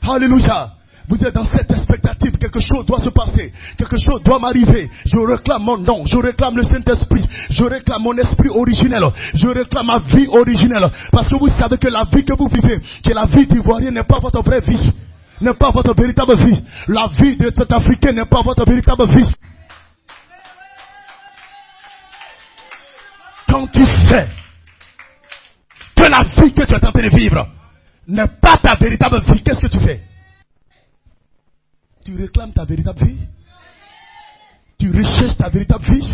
Alléluia. Vous êtes dans cette expectative, quelque chose doit se passer, quelque chose doit m'arriver. Je réclame mon nom, je réclame le Saint-Esprit, je réclame mon esprit originel, je réclame ma vie originelle. Parce que vous savez que la vie que vous vivez, que la vie d'Ivoirien n'est pas votre vraie vie, n'est pas votre véritable vie. La vie de cet Africain n'est pas votre véritable vie. Quand tu sais que la vie que tu es en train de vivre n'est pas ta véritable vie, qu'est-ce que tu fais? Tu réclames ta véritable vie? Tu recherches ta véritable vie?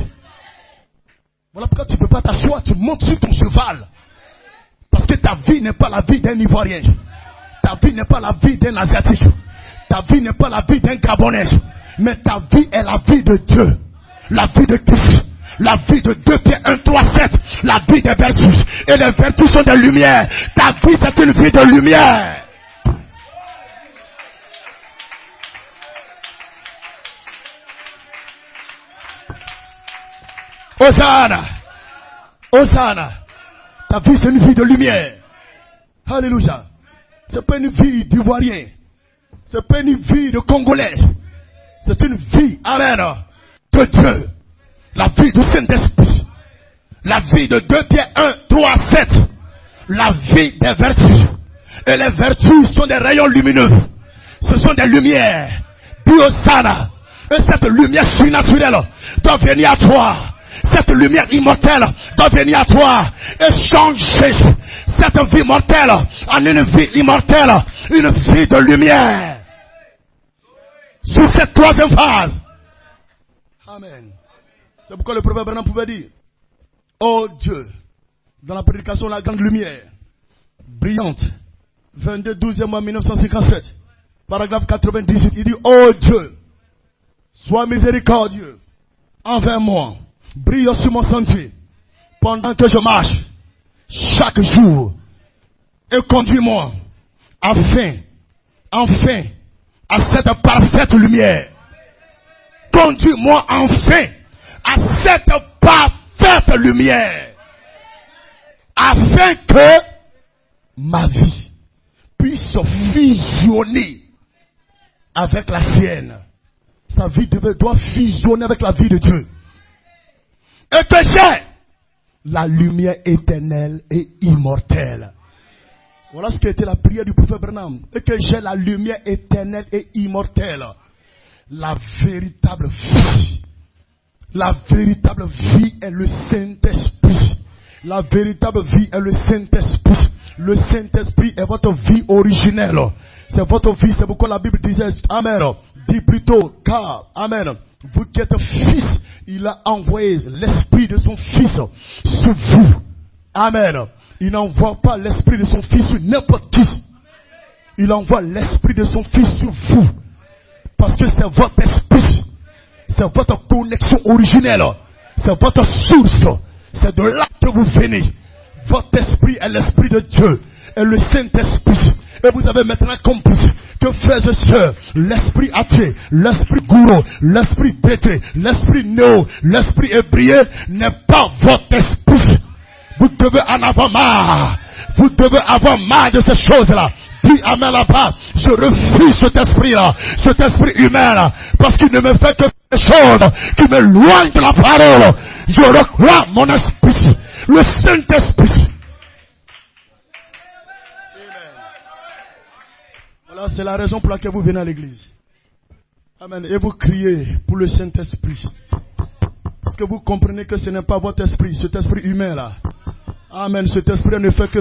Voilà pourquoi tu ne peux pas t'asseoir, tu montes sur ton cheval. Parce que ta vie n'est pas la vie d'un Ivoirien. Ta vie n'est pas la vie d'un Asiatique. Ta vie n'est pas la vie d'un Gabonais. Mais ta vie est la vie de Dieu. La vie de Christ. La vie de 2 Pierre 1, 3, 7. La vie des vertus. Et les vertus sont des lumières. Ta vie c'est une vie de lumière. Hosanna. Hosanna. Ta vie c'est une vie de lumière. Alléluia. C'est pas une vie d'Ivoirien. C'est pas une vie de Congolais. C'est une vie, amen, de Dieu. La vie du Saint-Esprit. La vie de 2 Pierre 1, 3, 7. La vie des vertus. Et les vertus sont des rayons lumineux. Ce sont des lumières. Dis Hosanna. Et cette lumière surnaturelle doit venir à toi. Cette lumière immortelle doit venir à toi et changer cette vie mortelle en une vie immortelle, une vie de lumière. Sur cette troisième phase. Amen. C'est pourquoi le prophète Branham pouvait dire, oh Dieu, dans la prédication de la grande lumière, brillante, 22 12e mois 1957, paragraphe 98, il dit, oh Dieu, sois miséricordieux envers moi, brille sur mon sentier, pendant que je marche, chaque jour, et conduis-moi, enfin, à cette parfaite lumière. Conduis-moi enfin à cette parfaite lumière, afin que ma vie puisse fusionner avec la sienne. Sa vie doit fusionner avec la vie de Dieu. Et que j'ai la lumière éternelle et immortelle. Voilà ce qui était la prière du prophète Branham. Et que j'ai la lumière éternelle et immortelle. La véritable vie. La véritable vie est le Saint-Esprit. La véritable vie est le Saint-Esprit. Le Saint-Esprit est votre vie originelle. C'est votre vie. C'est pourquoi la Bible disait, Amen. Dit plutôt, car, Amen. Vous qui êtes fils, il a envoyé l'esprit de son fils sur vous. Amen. Il n'envoie pas l'esprit de son fils sur n'importe qui. Il envoie l'esprit de son fils sur vous. Parce que c'est votre esprit. C'est votre connexion originelle. C'est votre source. C'est de là que vous venez. Votre esprit est l'esprit de Dieu. Et le Saint-Esprit. Et vous avez maintenant compris que, frères et sœurs, l'esprit athée, l'esprit gourou, l'esprit bêté, l'esprit néo, l'esprit hébreu n'est pas votre esprit. Vous devez en avoir marre. Vous devez avoir marre de ces choses-là. Dis amen là-bas. Je refuse cet esprit-là, cet esprit humain-là, parce qu'il ne me fait que des choses qui m'éloignent de la parole. Je réclame mon esprit, le Saint-Esprit. Voilà, c'est la raison pour laquelle vous venez à l'église. Amen. Et vous criez pour le Saint-Esprit. Parce que vous comprenez que ce n'est pas votre esprit, cet esprit humain-là. Amen. Cet esprit ne fait que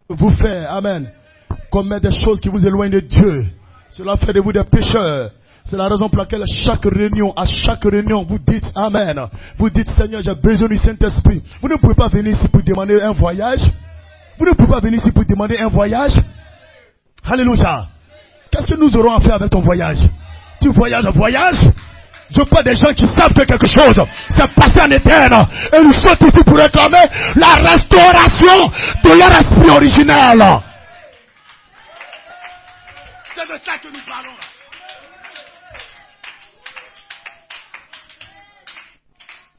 vous faire, amen, commettre des choses qui vous éloignent de Dieu. Cela fait de vous des pécheurs. C'est la raison pour laquelle à chaque réunion, vous dites amen. Vous dites, Seigneur, j'ai besoin du Saint-Esprit. Vous ne pouvez pas venir ici pour demander un voyage. Vous ne pouvez pas venir ici pour demander un voyage. Alléluia. Qu'est-ce que nous aurons à faire avec ton voyage? Tu voyages. Je parle des gens qui savent que quelque chose s'est passé en éternel. Et nous sommes ici pour réclamer la restauration de leur esprit originel. C'est de ça que nous parlons.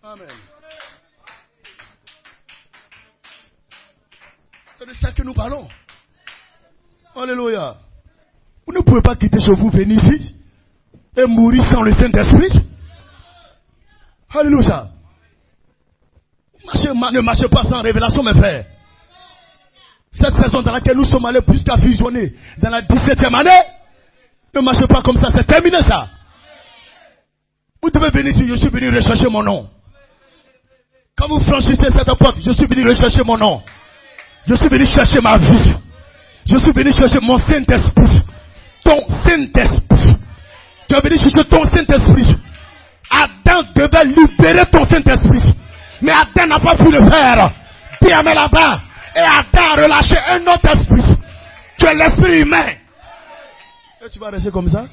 Amen. C'est de ça que nous parlons. Alléluia. Vous ne pouvez pas quitter chez vous, venir ici et mourir sans le Saint-Esprit. Alléluia. Ne marchez pas sans révélation, mes frères. Cette saison dans laquelle nous sommes allés jusqu'à fusionner dans la 17e année, ne marchez pas comme ça, c'est terminé ça. Vous devez venir ici, je suis venu rechercher mon nom. Quand vous franchissez cette porte, je suis venu rechercher mon nom. Je suis venu chercher ma vie. Je suis venu chercher mon Saint-Esprit. Ton Saint-Esprit. Tu es venu chercher ton Saint-Esprit. Adam devait libérer ton Saint-Esprit. Mais Adam n'a pas pu le faire. Dis amen là-bas. Et Adam a relâché un autre esprit. Tu es l'esprit humain. Et tu vas rester comme ça?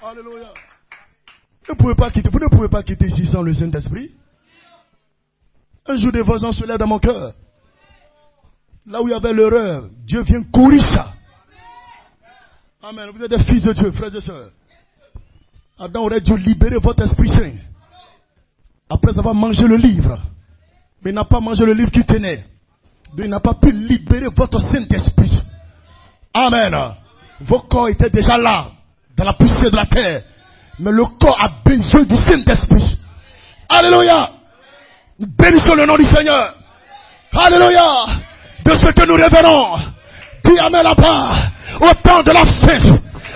Alléluia. Vous ne pouvez pas quitter ici sans le Saint-Esprit. Un jour de vengeance se lève dans mon cœur. Là où il y avait l'erreur, Dieu vient courir ça. Amen. Vous êtes des fils de Dieu, frères et sœurs. Adam aurait dû libérer votre esprit saint. Après avoir mangé le livre. Mais il n'a pas mangé le livre qui tenait. Donc il n'a pas pu libérer votre Saint-Esprit. Amen. Vos corps étaient déjà là, dans la poussière de la terre. Mais le corps a besoin du Saint-Esprit. Alléluia. Bénissons le nom du Seigneur. Alléluia. De ce que nous révérons. Dis amen là-bas. Au temps de la fête.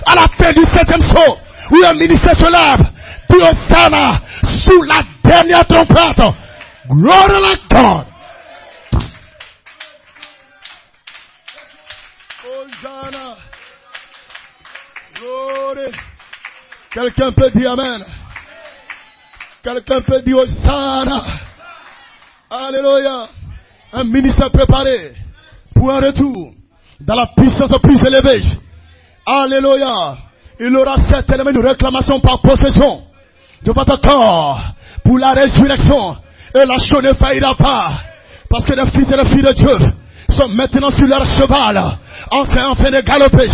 À la fin du 7e saut. Où un ministère se lève. Dis Hosanna. Sous la dernière trompette. Glory like God. Hosanna. Glory. Quelqu'un peut dire Amen. Quelqu'un peut dire Hosanna. Alléluia. Un ministère préparé pour un retour dans la puissance plus élevée. Alléluia. Il aura certainement une réclamation par possession de votre corps pour la résurrection. Et la chose ne faillira pas. Parce que les fils et les filles de Dieu sont maintenant sur leur cheval. Enfin de galoper.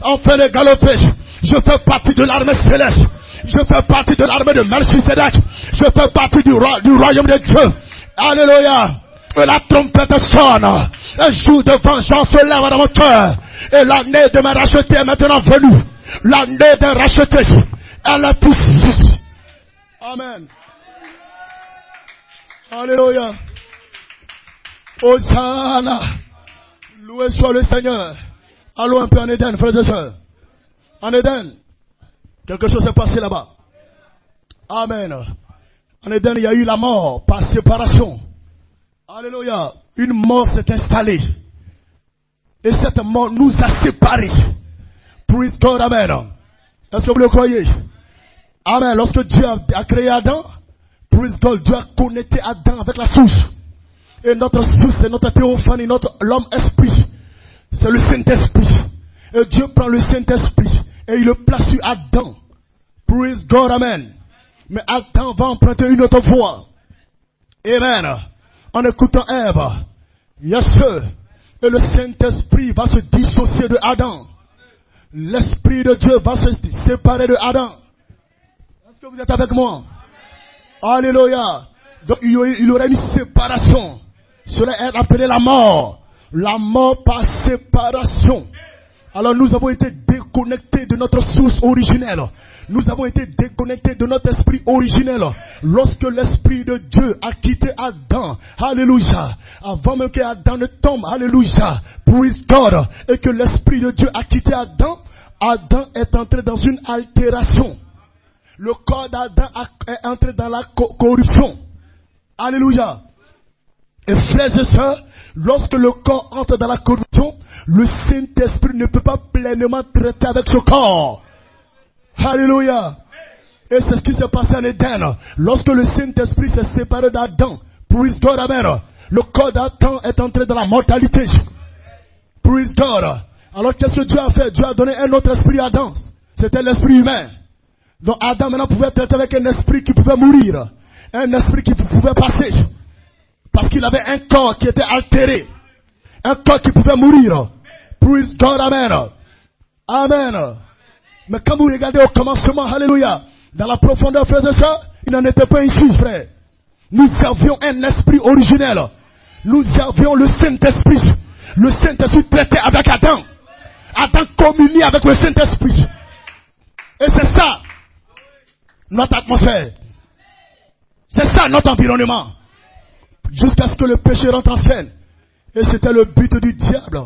Enfin de galoper. Je fais partie de l'armée céleste. Je fais partie de l'armée de Melchisedec. Je fais partie du royaume de Dieu. Alléluia. Et la trompette sonne. Un jour de vengeance se lève dans mon cœur. Et l'année de me racheter est maintenant venue. L'année de racheter. Elle est tous. Amen. Alléluia. Hosanna. Loué soit le Seigneur. Allons un peu en Éden, frères et sœurs. En Éden, quelque chose s'est passé là-bas. Amen. En Éden, il y a eu la mort par séparation. Alléluia. Une mort s'est installée. Et cette mort nous a séparés. Praise God, amen. Est-ce que vous le croyez? Amen. Lorsque Dieu a créé Adam, praise God, Dieu a connecté Adam avec la source. Et notre source, c'est notre théophanie, l'homme esprit. C'est le Saint-Esprit. Et Dieu prend le Saint-Esprit et il le place sur Adam. Praise God, amen. Mais Adam va emprunter une autre voie. Amen. En écoutant Ève. Yes, sir. Et le Saint-Esprit va se dissocier de Adam. L'Esprit de Dieu va se séparer de Adam. Est-ce que vous êtes avec moi? Alléluia. Donc il y aurait une séparation. Cela est appelé la mort. La mort par séparation. Alors nous avons été déconnectés de notre source originelle. Nous avons été déconnectés de notre esprit originel. Lorsque l'Esprit de Dieu a quitté Adam, alléluia, avant même que Adam ne tombe, alléluia, praise God, et que l'Esprit de Dieu a quitté Adam, Adam est entré dans une altération. Le corps d'Adam est entré dans la corruption. Alléluia. Et frères et sœurs, lorsque le corps entre dans la corruption, le Saint-Esprit ne peut pas pleinement traiter avec ce corps. Alléluia. Et c'est ce qui s'est passé en Éden. Lorsque le Saint-Esprit s'est séparé d'Adam, praise God, amen, le corps d'Adam est entré dans la mortalité. Praise God. Alors qu'est-ce que Dieu a fait? Dieu a donné un autre esprit à Adam. C'était l'esprit humain. Donc Adam maintenant pouvait traiter avec un esprit qui pouvait mourir. Un esprit qui pouvait passer. Parce qu'il avait un corps qui était altéré. Un corps qui pouvait mourir. Praise God, amen. Amen. Mais quand vous regardez au commencement, alléluia, dans la profondeur, frères et sœurs, il n'en était pas ici, frère. Nous avions un esprit originel. Nous avions le Saint-Esprit. Le Saint-Esprit traitait avec Adam. Adam communiait avec le Saint-Esprit. Et c'est ça, notre atmosphère. C'est ça, notre environnement. Jusqu'à ce que le péché rentre en scène. Et c'était le but du diable.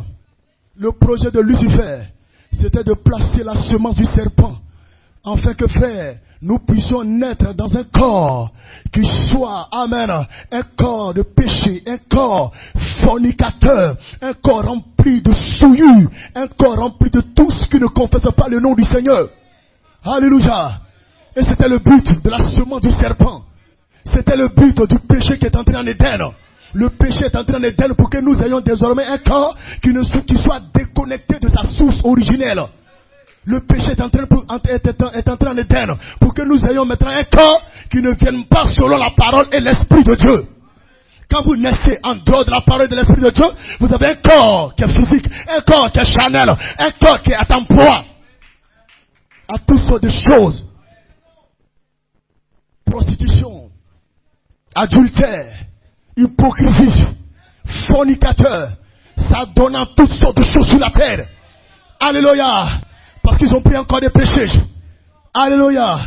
Le projet de Lucifer, c'était de placer la semence du serpent. Afin que, frère, nous puissions naître dans un corps qui soit, amen, un corps de péché, un corps fornicateur, un corps rempli de souillure, un corps rempli de tout ce qui ne confesse pas le nom du Seigneur. Alléluia. Et c'était le but de la semence du serpent. C'était le but du péché qui est entré en Éden. Le péché est entré en Éden pour que nous ayons désormais un corps qui soit déconnecté de sa source originelle. Le péché est entré en Éden pour que nous ayons maintenant un corps qui ne vienne pas selon la parole et l'Esprit de Dieu. Quand vous naissez en dehors de la parole et de l'Esprit de Dieu, vous avez un corps qui est physique, un corps qui est charnel, un corps qui est à ton poids, à toutes sortes de choses. Prostitution, adultère, hypocrisie, fornicateur, ça donne toutes sortes de choses sur la terre. Alléluia. Parce qu'ils ont pris encore des péchés. Alléluia.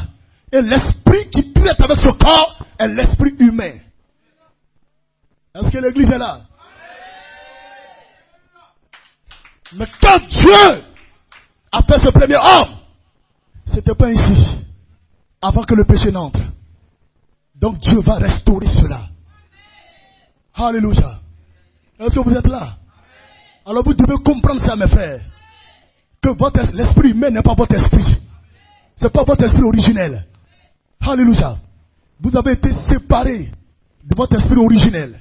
Et l'esprit qui traite avec ce corps est l'esprit humain. Est-ce que l'église est là? Mais quand Dieu a fait ce premier homme, c'était pas ici. Avant que le péché n'entre. Donc Dieu va restaurer cela. Alléluia. Est-ce que vous êtes là? Alors vous devez comprendre ça, mes frères. Que l'esprit humain n'est pas votre esprit. Ce n'est pas votre esprit originel. Alléluia. Vous avez été séparés de votre esprit originel.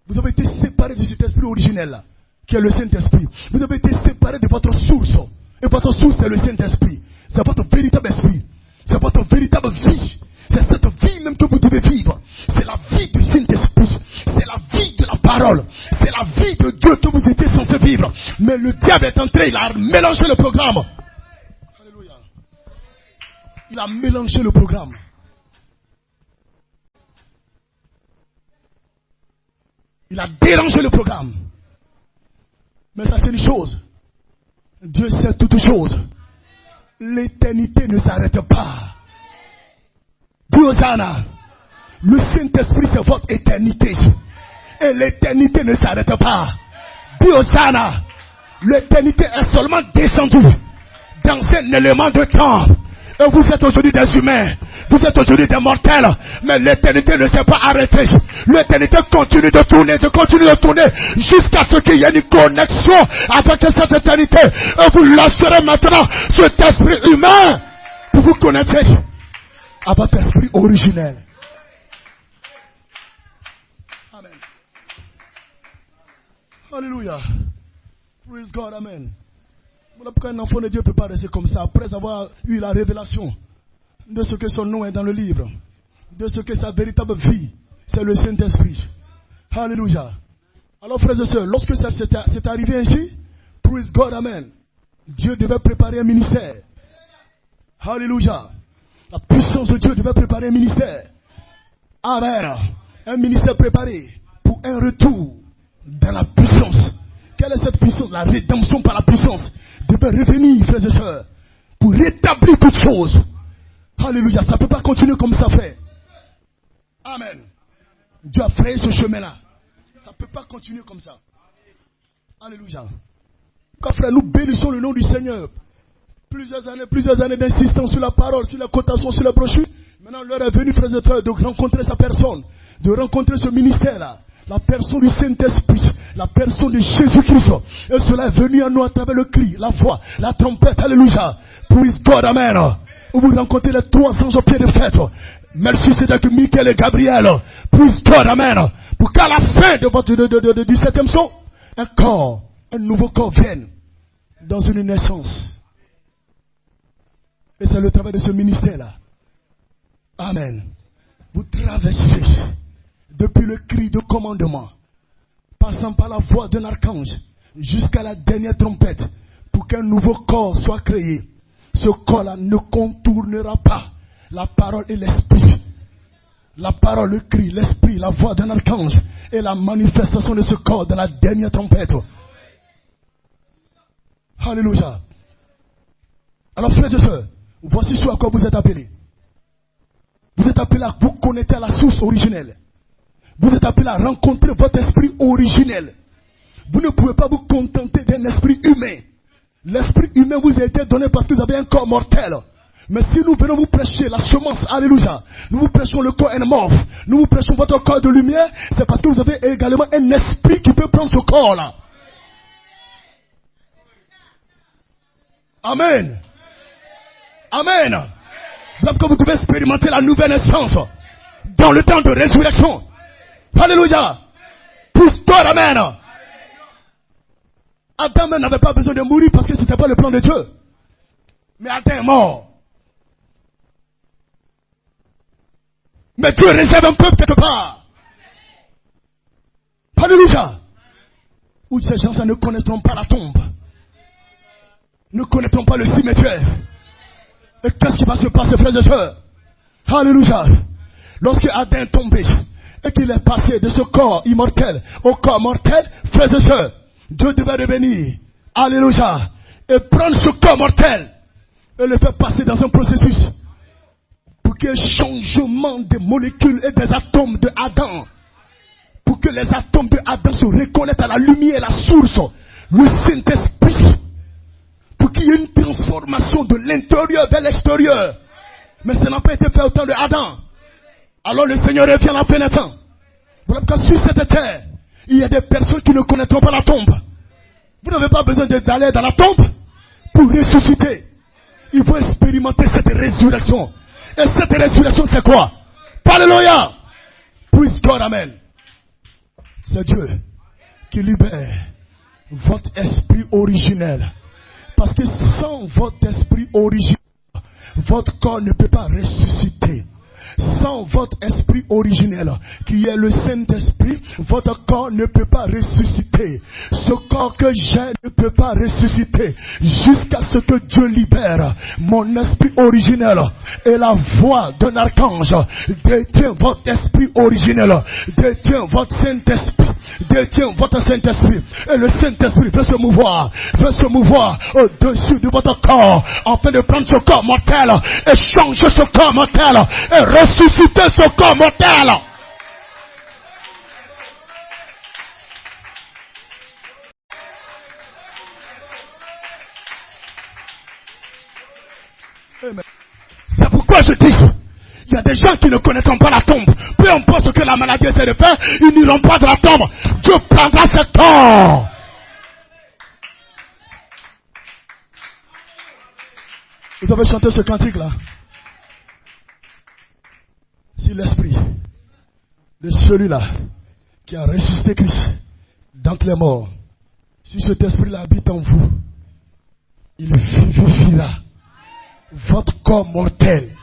Vous avez été séparés de cet esprit originel-là, qui est le Saint-Esprit. Vous avez été séparés de votre source. Et votre source, c'est le Saint-Esprit. C'est votre véritable esprit. C'est votre véritable vie. C'est cette vie même que vous devez vivre. C'est la vie du Saint-Esprit. C'est la vie de la parole. C'est la vie de Dieu que vous étiez censé vivre. Mais le diable est entré, il a mélangé le programme. Alléluia. Il a mélangé le programme. Il a dérangé le programme. Mais sachez une chose. Dieu sait toutes choses. L'éternité ne s'arrête pas. Hosanna. Le Saint-Esprit, c'est votre éternité. Et l'éternité ne s'arrête pas. Hosanna. L'éternité est seulement descendue dans un élément de temps. Et vous êtes aujourd'hui des humains. Vous êtes aujourd'hui des mortels. Mais l'éternité ne s'est pas arrêtée. L'éternité continue de tourner jusqu'à ce qu'il y ait une connexion avec cette éternité. Et vous lâcherez maintenant cet esprit humain pour vous connecter à votre esprit originel. Amen. Alléluia. Praise God. Amen. Voilà pourquoi un enfant de Dieu ne peut pas rester comme ça après avoir eu la révélation de ce que son nom est dans le livre, de ce que sa véritable vie, c'est le Saint-Esprit. Alléluia. Alors frères et sœurs, lorsque ça s'est arrivé ainsi, praise God, amen, Dieu devait préparer un ministère. Alléluia. La puissance de Dieu devait préparer un ministère. Amen. Un ministère préparé pour un retour dans la puissance. Quelle est cette puissance? La rédemption par la puissance devait revenir, frères et sœurs, pour rétablir toutes choses. Alléluia. Ça ne peut pas continuer comme ça fait. Amen. Dieu a frayé ce chemin-là. Ça ne peut pas continuer comme ça. Alléluia. Quand frère, nous bénissons le nom du Seigneur. Plusieurs années d'insistance sur la parole, sur la cotation, sur la brochure. Maintenant, l'heure est venue, frères et sœurs, de rencontrer sa personne, de rencontrer ce ministère-là. La personne du Saint-Esprit, la personne de Jésus-Christ. Et cela est venu à nous à travers le cri, la voix, la trompette. Alléluia. Praise God, amen. Où vous rencontrez les trois anges au pied de fête. Melchisedec, Michael et Gabriel. Praise God, amen. Pour qu'à la fin de du septième son, un nouveau corps vienne dans une naissance. Et c'est le travail de ce ministère-là. Amen. Vous traversez depuis le cri de commandement, passant par la voix d'un archange, jusqu'à la dernière trompette, pour qu'un nouveau corps soit créé. Ce corps-là ne contournera pas la parole et l'esprit. La parole, le cri, l'esprit, la voix d'un archange et la manifestation de ce corps dans la dernière trompette. Alléluia. Alors frères et sœurs, voici ce à quoi vous êtes appelés. Vous êtes appelés à vous connecter à la source originelle. Vous êtes appelés à rencontrer votre esprit originel. Vous ne pouvez pas vous contenter d'un esprit humain. L'esprit humain vous a été donné parce que vous avez un corps mortel. Mais si nous venons vous prêcher la semence, alléluia, nous vous prêchons le corps morphe, nous vous prêchons votre corps de lumière, c'est parce que vous avez également un esprit qui peut prendre ce corps-là. Amen. Amen. Parce que vous devez expérimenter la nouvelle naissance dans le temps de résurrection. Alléluia. Pousse toi, amen. Adam n'avait pas besoin de mourir parce que ce n'était pas le plan de Dieu. Mais Adam est mort. Mais Dieu réserve un peuple quelque part. Alléluia. Où ces gens ne connaîtront pas la tombe. Ne connaîtront pas le cimetière. Et qu'est-ce qui va se passer, frères et sœurs? Alléluia. Lorsque Adam est tombé et qu'il est passé de ce corps immortel au corps mortel, frères et sœurs, Dieu devait revenir. Alléluia. Et prendre ce corps mortel et le faire passer dans un processus pour qu'il y ait un changement des molécules et des atomes de Adam. Pour que les atomes de Adam se reconnaissent à la lumière, la source, le Saint-Esprit. Pour qu'il y ait une transformation de l'intérieur vers l'extérieur. Mais ça n'a pas été fait au temps de Adam. Alors le Seigneur revient en plein temps. Voilà pourquoi sur cette terre, il y a des personnes qui ne connaîtront pas la tombe. Vous n'avez pas besoin d'aller dans la tombe pour ressusciter. Il faut expérimenter cette résurrection. Et cette résurrection, c'est quoi? Alléluia! Praise God, amen. C'est Dieu qui libère votre esprit originel. Parce que sans votre esprit originel, votre corps ne peut pas ressusciter. Sans votre esprit originel, qui est le Saint-Esprit, votre corps ne peut pas ressusciter. Ce corps que j'ai ne peut pas ressusciter jusqu'à ce que Dieu libère mon esprit originel. Et la voix d'un archange détient votre esprit originel, détient votre Saint-Esprit, détient votre Saint-Esprit. Et le Saint-Esprit veut se mouvoir au-dessus de votre corps, afin de prendre ce corps mortel et changer ce corps mortel et ressusciter ce corps mortel. C'est pourquoi je dis, il y a des gens qui ne connaîtront pas la tombe. Peu importe ce que la maladie essaie de faire, ils n'iront pas de la tombe. Dieu prendra ce corps. Vous avez chanté ce cantique là. Si l'esprit de celui-là qui a ressuscité Christ d'entre les morts, si cet esprit-là habite en vous, il vivifiera votre corps mortel.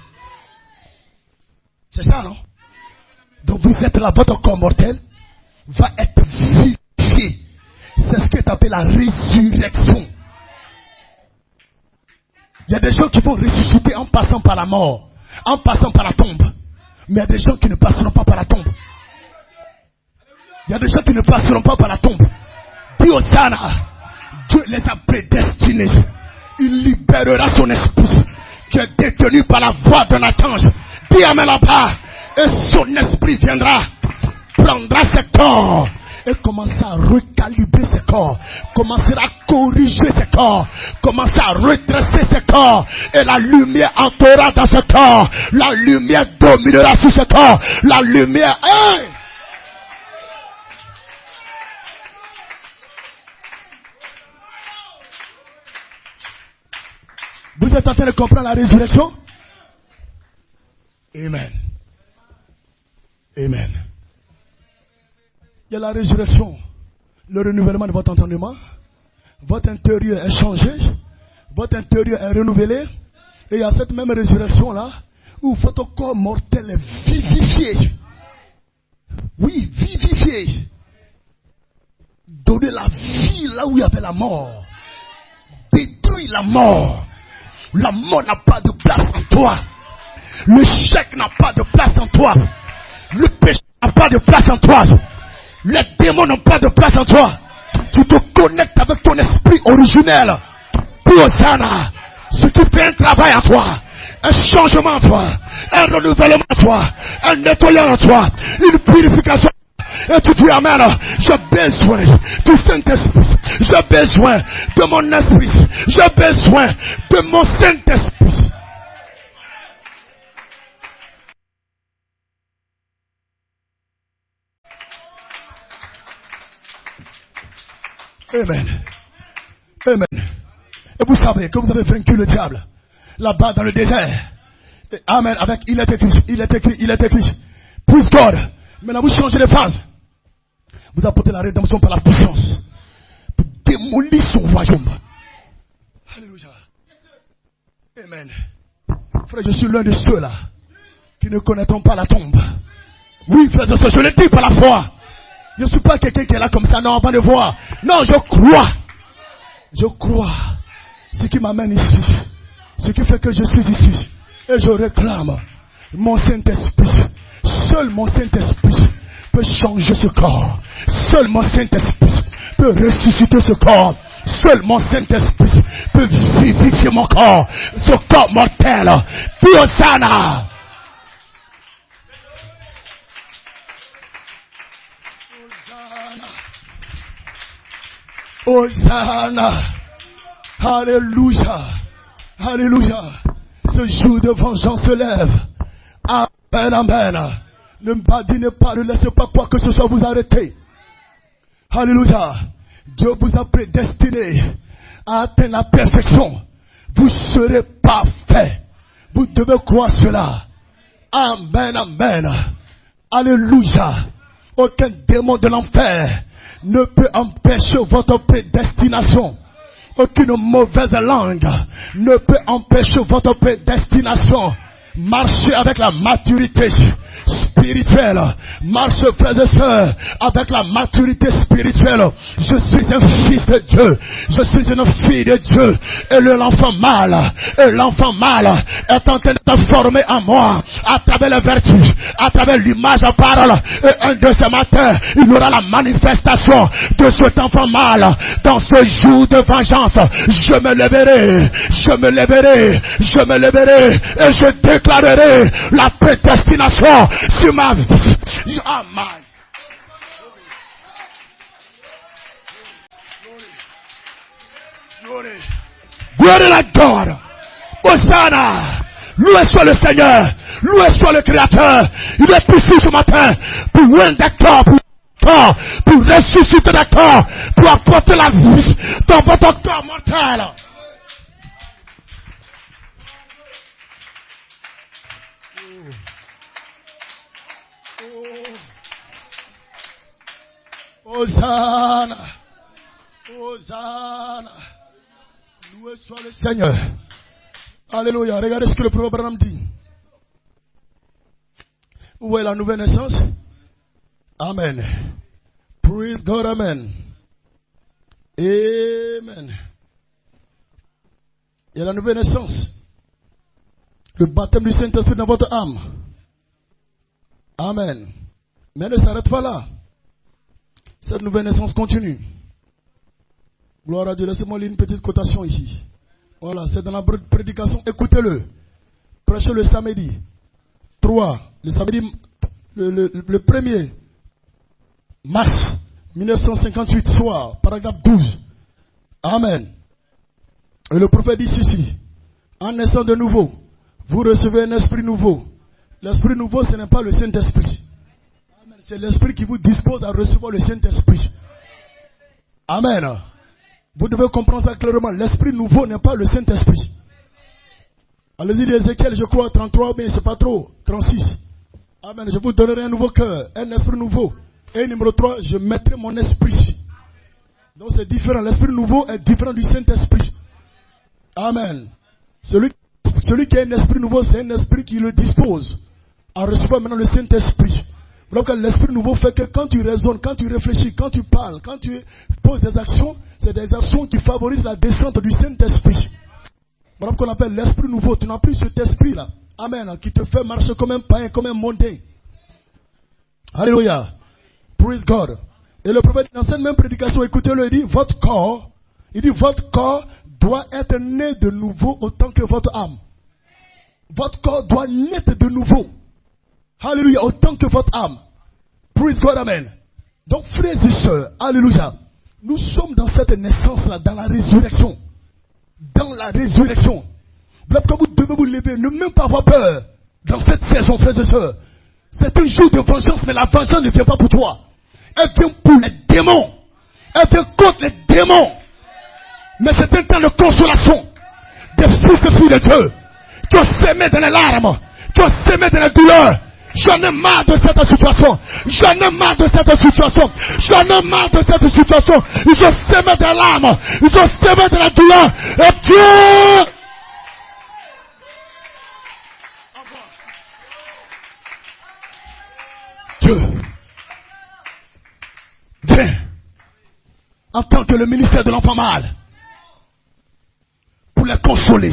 C'est ça, non? Donc vous êtes là, votre corps mortel va être vivifié. C'est ce qui est appelé la résurrection. Il y a des gens qui vont ressusciter en passant par la mort, en passant par la tombe. Mais il y a des gens qui ne passeront pas par la tombe. Il y a des gens qui ne passeront pas par la tombe. Dieu les a prédestinés. Il libérera son esprit qui est détenu par la voix d'un archange. Dis amen là-bas. Et son esprit viendra, prendra ses corps et commencera à recalibrer ses corps, commencera à corriger ses corps, commencera à redresser ses corps, et la lumière entrera dans ce corps, la lumière dominera sur ce corps, la lumière, hey! Vous êtes en train de comprendre la résurrection? Amen. Amen. Il y a la résurrection, le renouvellement de votre entendement. Votre intérieur est changé, votre intérieur est renouvelé. Et il y a cette même résurrection-là, où votre corps mortel est vivifié. Oui, vivifié. Donner la vie là où il y avait la mort. Détruire la mort. La mort n'a pas de place en toi. Le chèque n'a pas de place en toi. Le péché n'a pas de place en toi. Les démons n'ont pas de place en toi. Tu te connectes avec ton esprit originel. Hosanna. Ce qui fait un travail en toi, un changement en toi, un renouvellement en toi, un nettoyant en toi, une purification. Et tu dis amen, j'ai besoin du Saint-Esprit, j'ai besoin de mon esprit, j'ai besoin de mon Saint-Esprit. Amen. Amen. Et vous savez que vous avez vaincu le diable là-bas dans le désert. Et amen. Avec il est écrit, il est écrit, il est écrit. Praise God. Maintenant vous changez de phase. Vous apportez la rédemption par la puissance pour démolir son royaume. Alléluia. Amen. Frère, je suis l'un de ceux-là qui ne connaîtront pas la tombe. Oui, frère, je le dis par la foi. Je ne suis pas quelqu'un qui est là comme ça, non, avant de voir. Non, je crois. Je crois. Ce qui m'amène ici. Ce qui fait que je suis ici. Et je réclame mon Saint-Esprit. Seul mon Saint-Esprit peut changer ce corps. Seul mon Saint-Esprit peut ressusciter ce corps. Seul mon Saint-Esprit peut vivifier mon corps. Ce corps mortel. Hosanna. Hosanna. Alléluia. Alléluia. Ce jour de vengeance se lève. Amen, amen. Ne badinez pas, ne laissez pas quoi que ce soit vous arrêter. Alléluia. Dieu vous a prédestiné à atteindre la perfection. Vous serez parfait. Vous devez croire cela. Amen, amen. Alléluia. Aucun démon de l'enfer ne peut empêcher votre prédestination. Aucune mauvaise langue ne peut empêcher votre prédestination. Marchez avec la maturité spirituelle. Marchez, frères et sœurs, avec la maturité spirituelle. Je suis un fils de Dieu. Je suis une fille de Dieu. Et l'enfant mâle est en train de se former en moi à travers les vertus, à travers l'image à parole. Et un de ces matins, il y aura la manifestation de cet enfant mâle. Dans ce jour de vengeance, je me leverai et je déclarerai la prédestination sur ma vie. Amen. Glory à God. Hosanna. Loué soit le Seigneur. Loué soit le Créateur. Il est ici ce matin pour rendre d'accord, pour ressusciter d'accord, pour apporter la vie dans votre corps mortel. Hosanna. Hosanna. Loué soit le Seigneur. Alléluia. Regardez ce que le prophète Branham dit. Où est la nouvelle naissance? Amen. Praise God. Amen. Amen. Il y a la nouvelle naissance. Le baptême du Saint-Esprit dans votre âme. Amen. Mais ne s'arrête pas là. Cette nouvelle naissance continue. Gloire à Dieu. Laissez-moi lire une petite cotation ici. Voilà, c'est dans la prédication. Écoutez-le. Prêchez le samedi 3. Le samedi, le 1er mars 1958, soir, paragraphe 12. Amen. Et le prophète dit ceci. En naissant de nouveau, vous recevez un esprit nouveau. L'esprit nouveau, ce n'est pas le Saint-Esprit. C'est l'esprit qui vous dispose à recevoir le Saint-Esprit. Amen. Vous devez comprendre ça clairement. L'esprit nouveau n'est pas le Saint-Esprit. Allez-y d'Ézéchiel, je crois, 33, mais c'est pas trop. 36. Amen. Je vous donnerai un nouveau cœur, un esprit nouveau. Et numéro 3, je mettrai mon esprit. Donc c'est différent. L'esprit nouveau est différent du Saint-Esprit. Amen. Celui qui a un esprit nouveau, c'est un esprit qui le dispose à recevoir maintenant le Saint-Esprit. Donc l'esprit nouveau fait que quand tu raisonnes, quand tu réfléchis, quand tu parles, quand tu poses des actions, c'est des actions qui favorisent la descente du Saint-Esprit. Voilà ce qu'on appelle l'esprit nouveau. Tu n'as plus cet esprit-là. Amen. Qui te fait marcher comme un païen, comme un mondain. Alléluia. Praise God. Et le prophète, dans cette même prédication, écoutez-le, il dit, votre corps doit être né de nouveau autant que votre âme. Votre corps doit naître de nouveau. Alléluia, autant que votre âme. Praise God, amen. Donc, frères et sœurs, alléluia. Nous sommes dans cette naissance-là, dans la résurrection. Dans la résurrection. Voilà pourquoi vous devez vous lever, ne même pas avoir peur. Dans cette saison, frères et sœurs. C'est un jour de vengeance, mais la vengeance ne vient pas pour toi. Elle vient pour les démons. Elle vient contre les démons. Mais c'est un temps de consolation. Des fils et filles de Dieu. Qui ont s'aimé dans les larmes. Qui ont s'aimé dans les douleurs. J'en ai marre de cette situation. J'en ai marre de cette situation. J'en ai marre de cette situation. Ils ont s'aimé dans les larmes. Ils ont s'aimé dans la douleur. Et Dieu... Dieu vient en tant que le ministère de l'enfant mâle pour les consoler,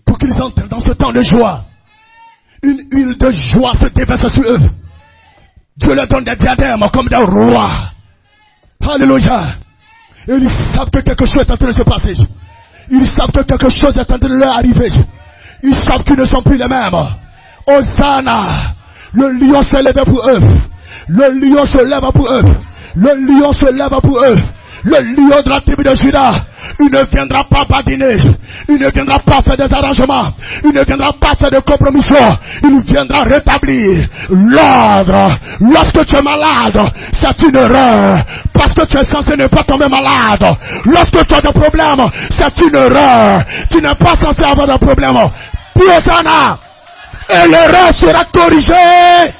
pour qu'ils entrent dans ce temps de joie. Une huile de joie se déverse sur eux. Dieu leur donne des diadèmes comme des rois. Alléluia. Et ils savent que quelque chose est en train de se passer. Ils savent que quelque chose est en train de leur arriver. Ils savent qu'ils ne sont plus les mêmes. Hosanna. Le lion se lève pour eux. Le lion se lève pour eux. Le lion se lève pour eux. Le lion de la tribu de Juda Il ne viendra pas badiner. Il ne viendra pas faire des arrangements. Il ne viendra pas faire de compromissions. Il viendra rétablir l'ordre. Lorsque tu es malade, c'est une erreur. Parce que tu es censé ne pas tomber malade. Lorsque tu as des problèmes, c'est une erreur. Tu n'es pas censé avoir de problèmes. Hosanna. Et l'erreur sera corrigée.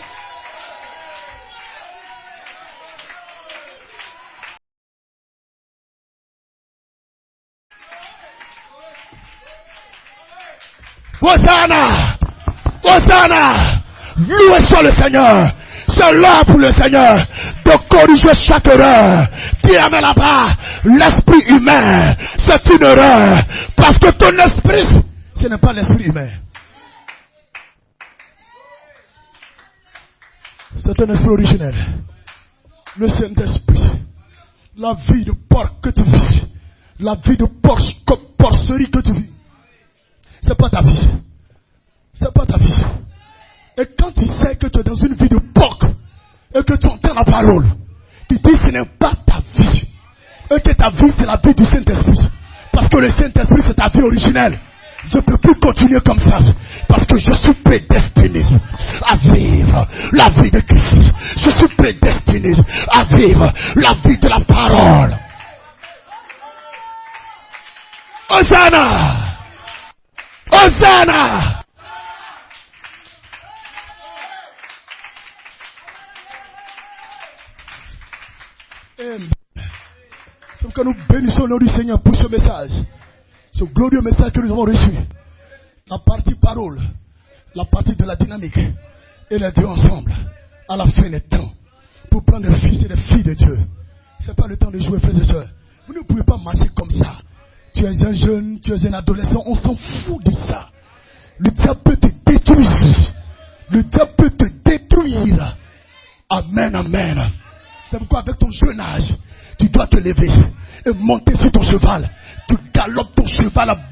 Hosanna! Hosanna! Loué soit le Seigneur! C'est l'heure pour le Seigneur de corriger chaque erreur. Qui amène là-bas l'esprit humain. C'est une erreur. Parce que ton esprit, ce n'est pas l'esprit humain. C'est un esprit originel. Le Saint-Esprit. La vie de porc que tu vis. La vie de porcerie que tu vis. C'est pas ta vie. C'est pas ta vie. Et quand tu sais que tu es dans une vie de porc et que tu entends la parole, tu dis ce n'est pas ta vie. Et que ta vie c'est la vie du Saint-Esprit. Parce que le Saint-Esprit c'est ta vie originelle. Je ne peux plus continuer comme ça. Parce que je suis prédestiné à vivre la vie de Christ. Je suis prédestiné à vivre la vie de la parole. Hosanna! Hosanna! C'est que nous bénissons le nom du Seigneur pour ce message. Ce glorieux message que nous avons reçu. La partie parole, la partie de la dynamique. Et les deux ensemble, à la fin des temps, pour prendre les fils et les filles de Dieu. Ce n'est pas le temps de jouer, frères et sœurs. Vous ne pouvez pas marcher comme ça. Tu es un jeune, tu es un adolescent, on s'en fout de ça. Le diable peut te détruire. Le diable peut te détruire. Amen, amen. C'est pourquoi avec ton jeune âge, tu dois te lever et monter sur ton cheval. Tu galopes ton cheval à blanc.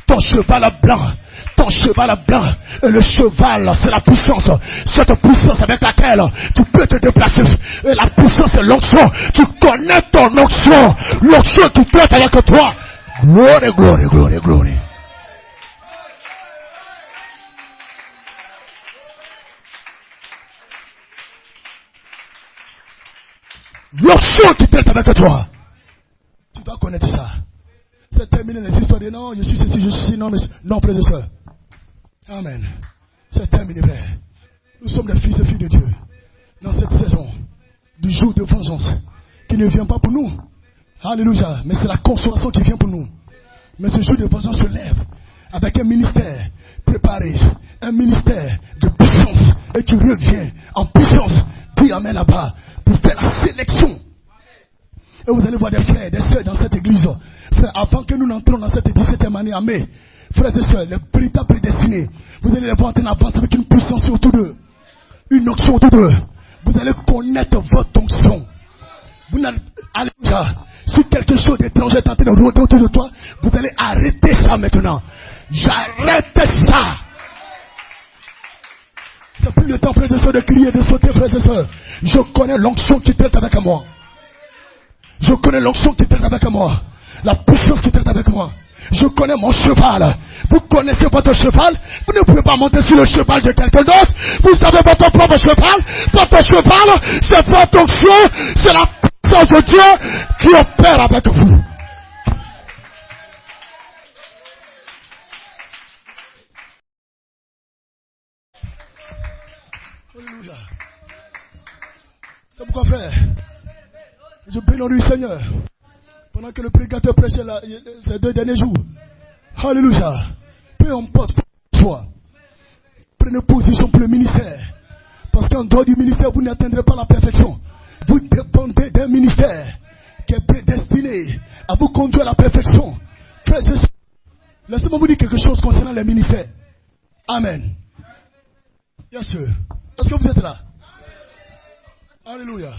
Ton cheval à blanc. Ton cheval à blanc. Et le cheval, c'est la puissance. Cette puissance avec laquelle tu peux te déplacer. Et la puissance, c'est l'onction. Tu connais ton onction. L'onction qui traite avec toi. Glory, glory, glory, glory. L'onction qui traite avec toi. Tu dois connaître ça. C'est terminé les histoires de non, je suis ceci, je suis non, mais non, frères et sœurs. Amen. C'est terminé, frère. Nous sommes les fils et filles de Dieu. Dans cette saison du jour de vengeance qui ne vient pas pour nous. Alléluia. Mais c'est la consolation qui vient pour nous. Mais ce jour de vengeance se lève avec un ministère préparé. Un ministère de puissance et qui revient en puissance. Dis amen là-bas pour faire la sélection. Et vous allez voir des frères et des sœurs dans cette église. Frères, avant que nous n'entrons dans cette 17e année en mai, frères et sœurs, les véritables prédestinés, vous allez les voir en avance avec une puissance autour d'eux. Une onction autour d'eux. Vous allez connaître votre onction. Vous n'allez, alléluia. Si quelque chose d'étranger est en train de rôder autour de toi, vous allez arrêter ça maintenant. J'arrête ça. C'est plus le temps, frères et sœurs, de crier, de sauter, frères et sœurs. Je connais l'onction qui traite avec moi. Je connais l'onction qui traite avec moi. La puissance qui traite avec moi. Je connais mon cheval. Vous connaissez votre cheval. Vous ne pouvez pas monter sur le cheval de quelqu'un d'autre. Vous savez votre propre cheval. Votre cheval, c'est votre onction. C'est la puissance de Dieu qui opère avec vous. Alléluia. C'est pourquoi, frère, je bénis le Seigneur. Pendant que le prédicateur prêchait ces 2 derniers jours. Alléluia. Peu importe quoi. Prenez position pour le ministère. Parce qu'en dehors du ministère, vous n'atteindrez pas la perfection. Vous dépendez d'un ministère qui est prédestiné à vous conduire à la perfection. Laissez-moi vous dire quelque chose concernant les ministères. Amen. Bien sûr. Est-ce que vous êtes là? Alléluia.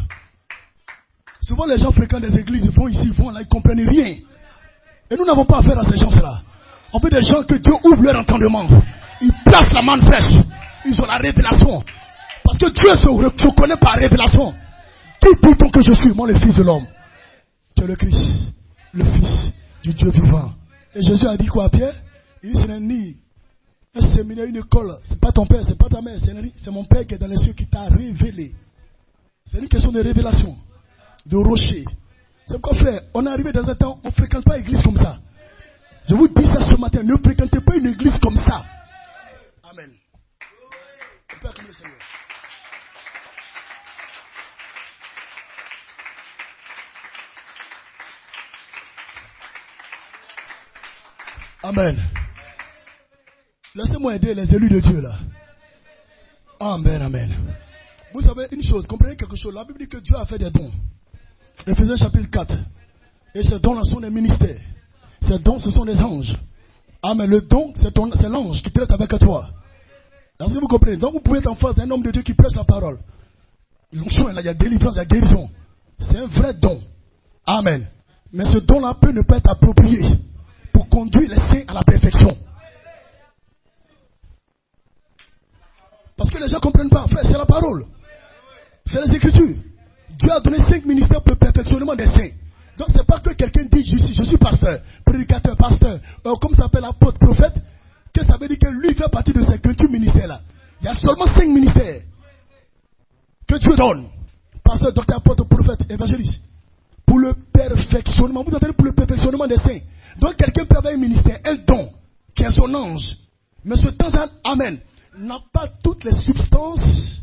Souvent les gens fréquentent des églises, ils vont ici, ils vont là, ils ne comprennent rien. Et nous n'avons pas affaire à ces gens-là. On veut des gens que Dieu ouvre leur entendement. Ils placent la main fraîche. Ils ont la révélation. Parce que Dieu se connaît par révélation. Qui dit donc que je suis, moi le Fils de l'homme? Tu es le Christ, le Fils du Dieu vivant. Et Jésus a dit quoi à Pierre? Il dit, ce n'est ni un séminaire, une école. Ce n'est pas ton père, ce n'est pas ta mère. C'est mon Père qui est dans les cieux qui t'a révélé. C'est une question de révélation, de rocher. C'est quoi, frère? On est arrivé dans un temps, on ne fréquente pas l'église comme ça. Je vous dis ça ce matin, ne fréquentez pas une église comme ça. Amen. On peut acclamer le Seigneur. Amen. Laissez-moi aider les élus de Dieu là. Amen, amen. Vous savez une chose, comprenez quelque chose. La Bible dit que Dieu a fait des dons. Éphésiens chapitre 4. Et ces dons-là sont des ministères. Ces dons, ce sont des anges. Amen. Le don, c'est l'ange qui traite avec toi. Est-ce que vous comprenez? Donc vous pouvez être en face d'un homme de Dieu qui prêche la parole. L'onction, il y a délivrance, il y a guérison. C'est un vrai don. Amen. Mais ce don-là peut ne pas être approprié pour conduire les saints à la perfection. Parce que les gens ne comprennent pas. Frère, c'est la parole. C'est les Écritures. Dieu a donné 5 ministères pour le perfectionnement des saints. Donc ce n'est pas que quelqu'un dit je suis pasteur, prédicateur, pasteur, comme ça s'appelle apôtre, prophète, que ça veut dire que lui fait partie de ces 28 ministères-là. Il y a seulement 5 ministères que Dieu donne. Pasteur, docteur, apôtre, prophète, évangéliste. Pour le perfectionnement. Vous entendez, pour le perfectionnement des saints. Donc quelqu'un peut avoir un ministère, un don, qui est son ange. Mais ce ange, amen, n'a pas toutes les substances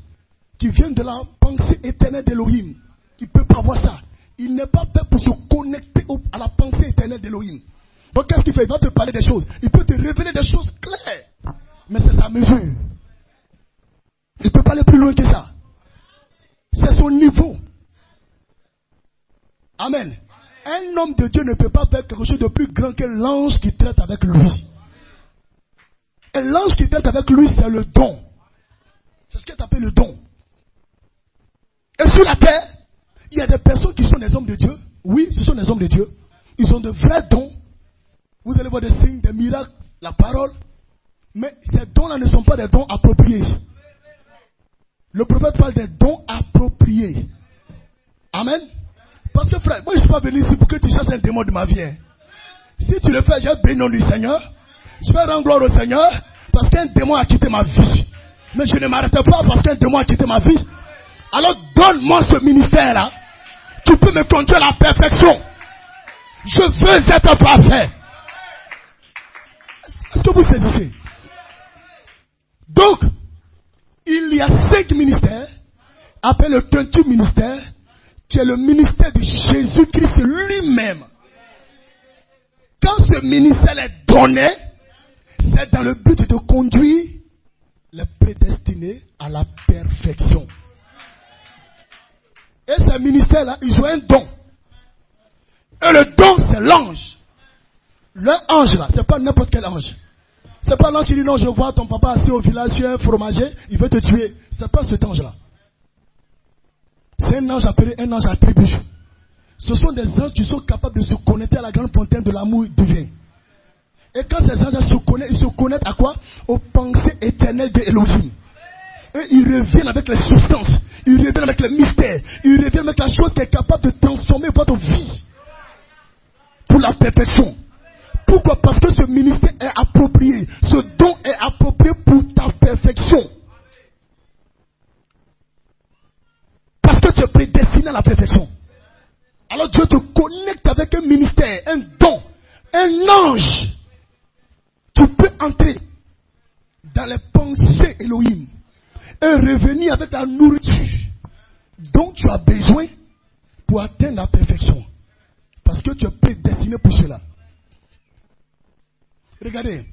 qui viennent de la pensée éternelle d'Elohim. Il ne peut pas avoir ça. Il n'est pas fait pour se connecter à la pensée éternelle d'Elohim. Donc qu'est-ce qu'il fait? Il va te parler des choses. Il peut te révéler des choses claires. Mais c'est sa mesure. Il ne peut pas aller plus loin que ça. C'est son niveau. Amen. Un homme de Dieu ne peut pas faire quelque chose de plus grand que l'ange qui traite avec lui. Et l'ange qui traite avec lui, c'est le don. C'est ce qu'on appelle le don. Et sur la terre, il y a des personnes qui sont des hommes de Dieu. Oui, ce sont des hommes de Dieu. Ils ont de vrais dons. Vous allez voir des signes, des miracles, la parole. Mais ces dons-là ne sont pas des dons appropriés. Le prophète parle des dons appropriés. Amen. Parce que frère, moi je ne suis pas venu ici pour que tu chasses un démon de ma vie. Si tu le fais, j'ai béni le nom du Seigneur. Je vais rendre gloire au Seigneur parce qu'un démon a quitté ma vie. Mais je ne m'arrête pas parce qu'un démon a quitté ma vie. Alors donne-moi ce ministère-là. Tu peux me conduire à la perfection. Je veux être parfait. Est-ce que vous saisissez? Donc, il y a 5 ministères, appelés le 28 ministère, qui est le ministère de Jésus-Christ lui-même. Quand ce ministère est donné, c'est dans le but de conduire les prédestinés à la perfection. Et ces ministères-là, ils ont un don. Et le don, c'est l'ange. Le ange là, c'est pas n'importe quel ange. C'est pas l'ange qui dit non, je vois ton papa assis au village sur un fromager, il veut te tuer. C'est pas cet ange là. C'est un ange appelé un ange attribut. Ce sont des anges qui sont capables de se connecter à la grande fontaine de l'amour divin. Et quand ces anges ils se connectent à quoi? Aux pensées éternelles d'Elohim. Et ils reviennent avec les substances. Ils reviennent avec les mystères. Ils reviennent avec la chose qui est capable de transformer votre vie pour la perfection. Pourquoi? Parce que ce ministère est approprié. Ce don est approprié pour ta perfection. Parce que tu es prédestiné à la perfection. Alors Dieu te connecte avec un ministère, un don, un ange. Tu peux entrer dans les pensées Elohim et revenir avec la nourriture dont tu as besoin pour atteindre la perfection. Parce que tu es prédestiné pour cela. Regardez,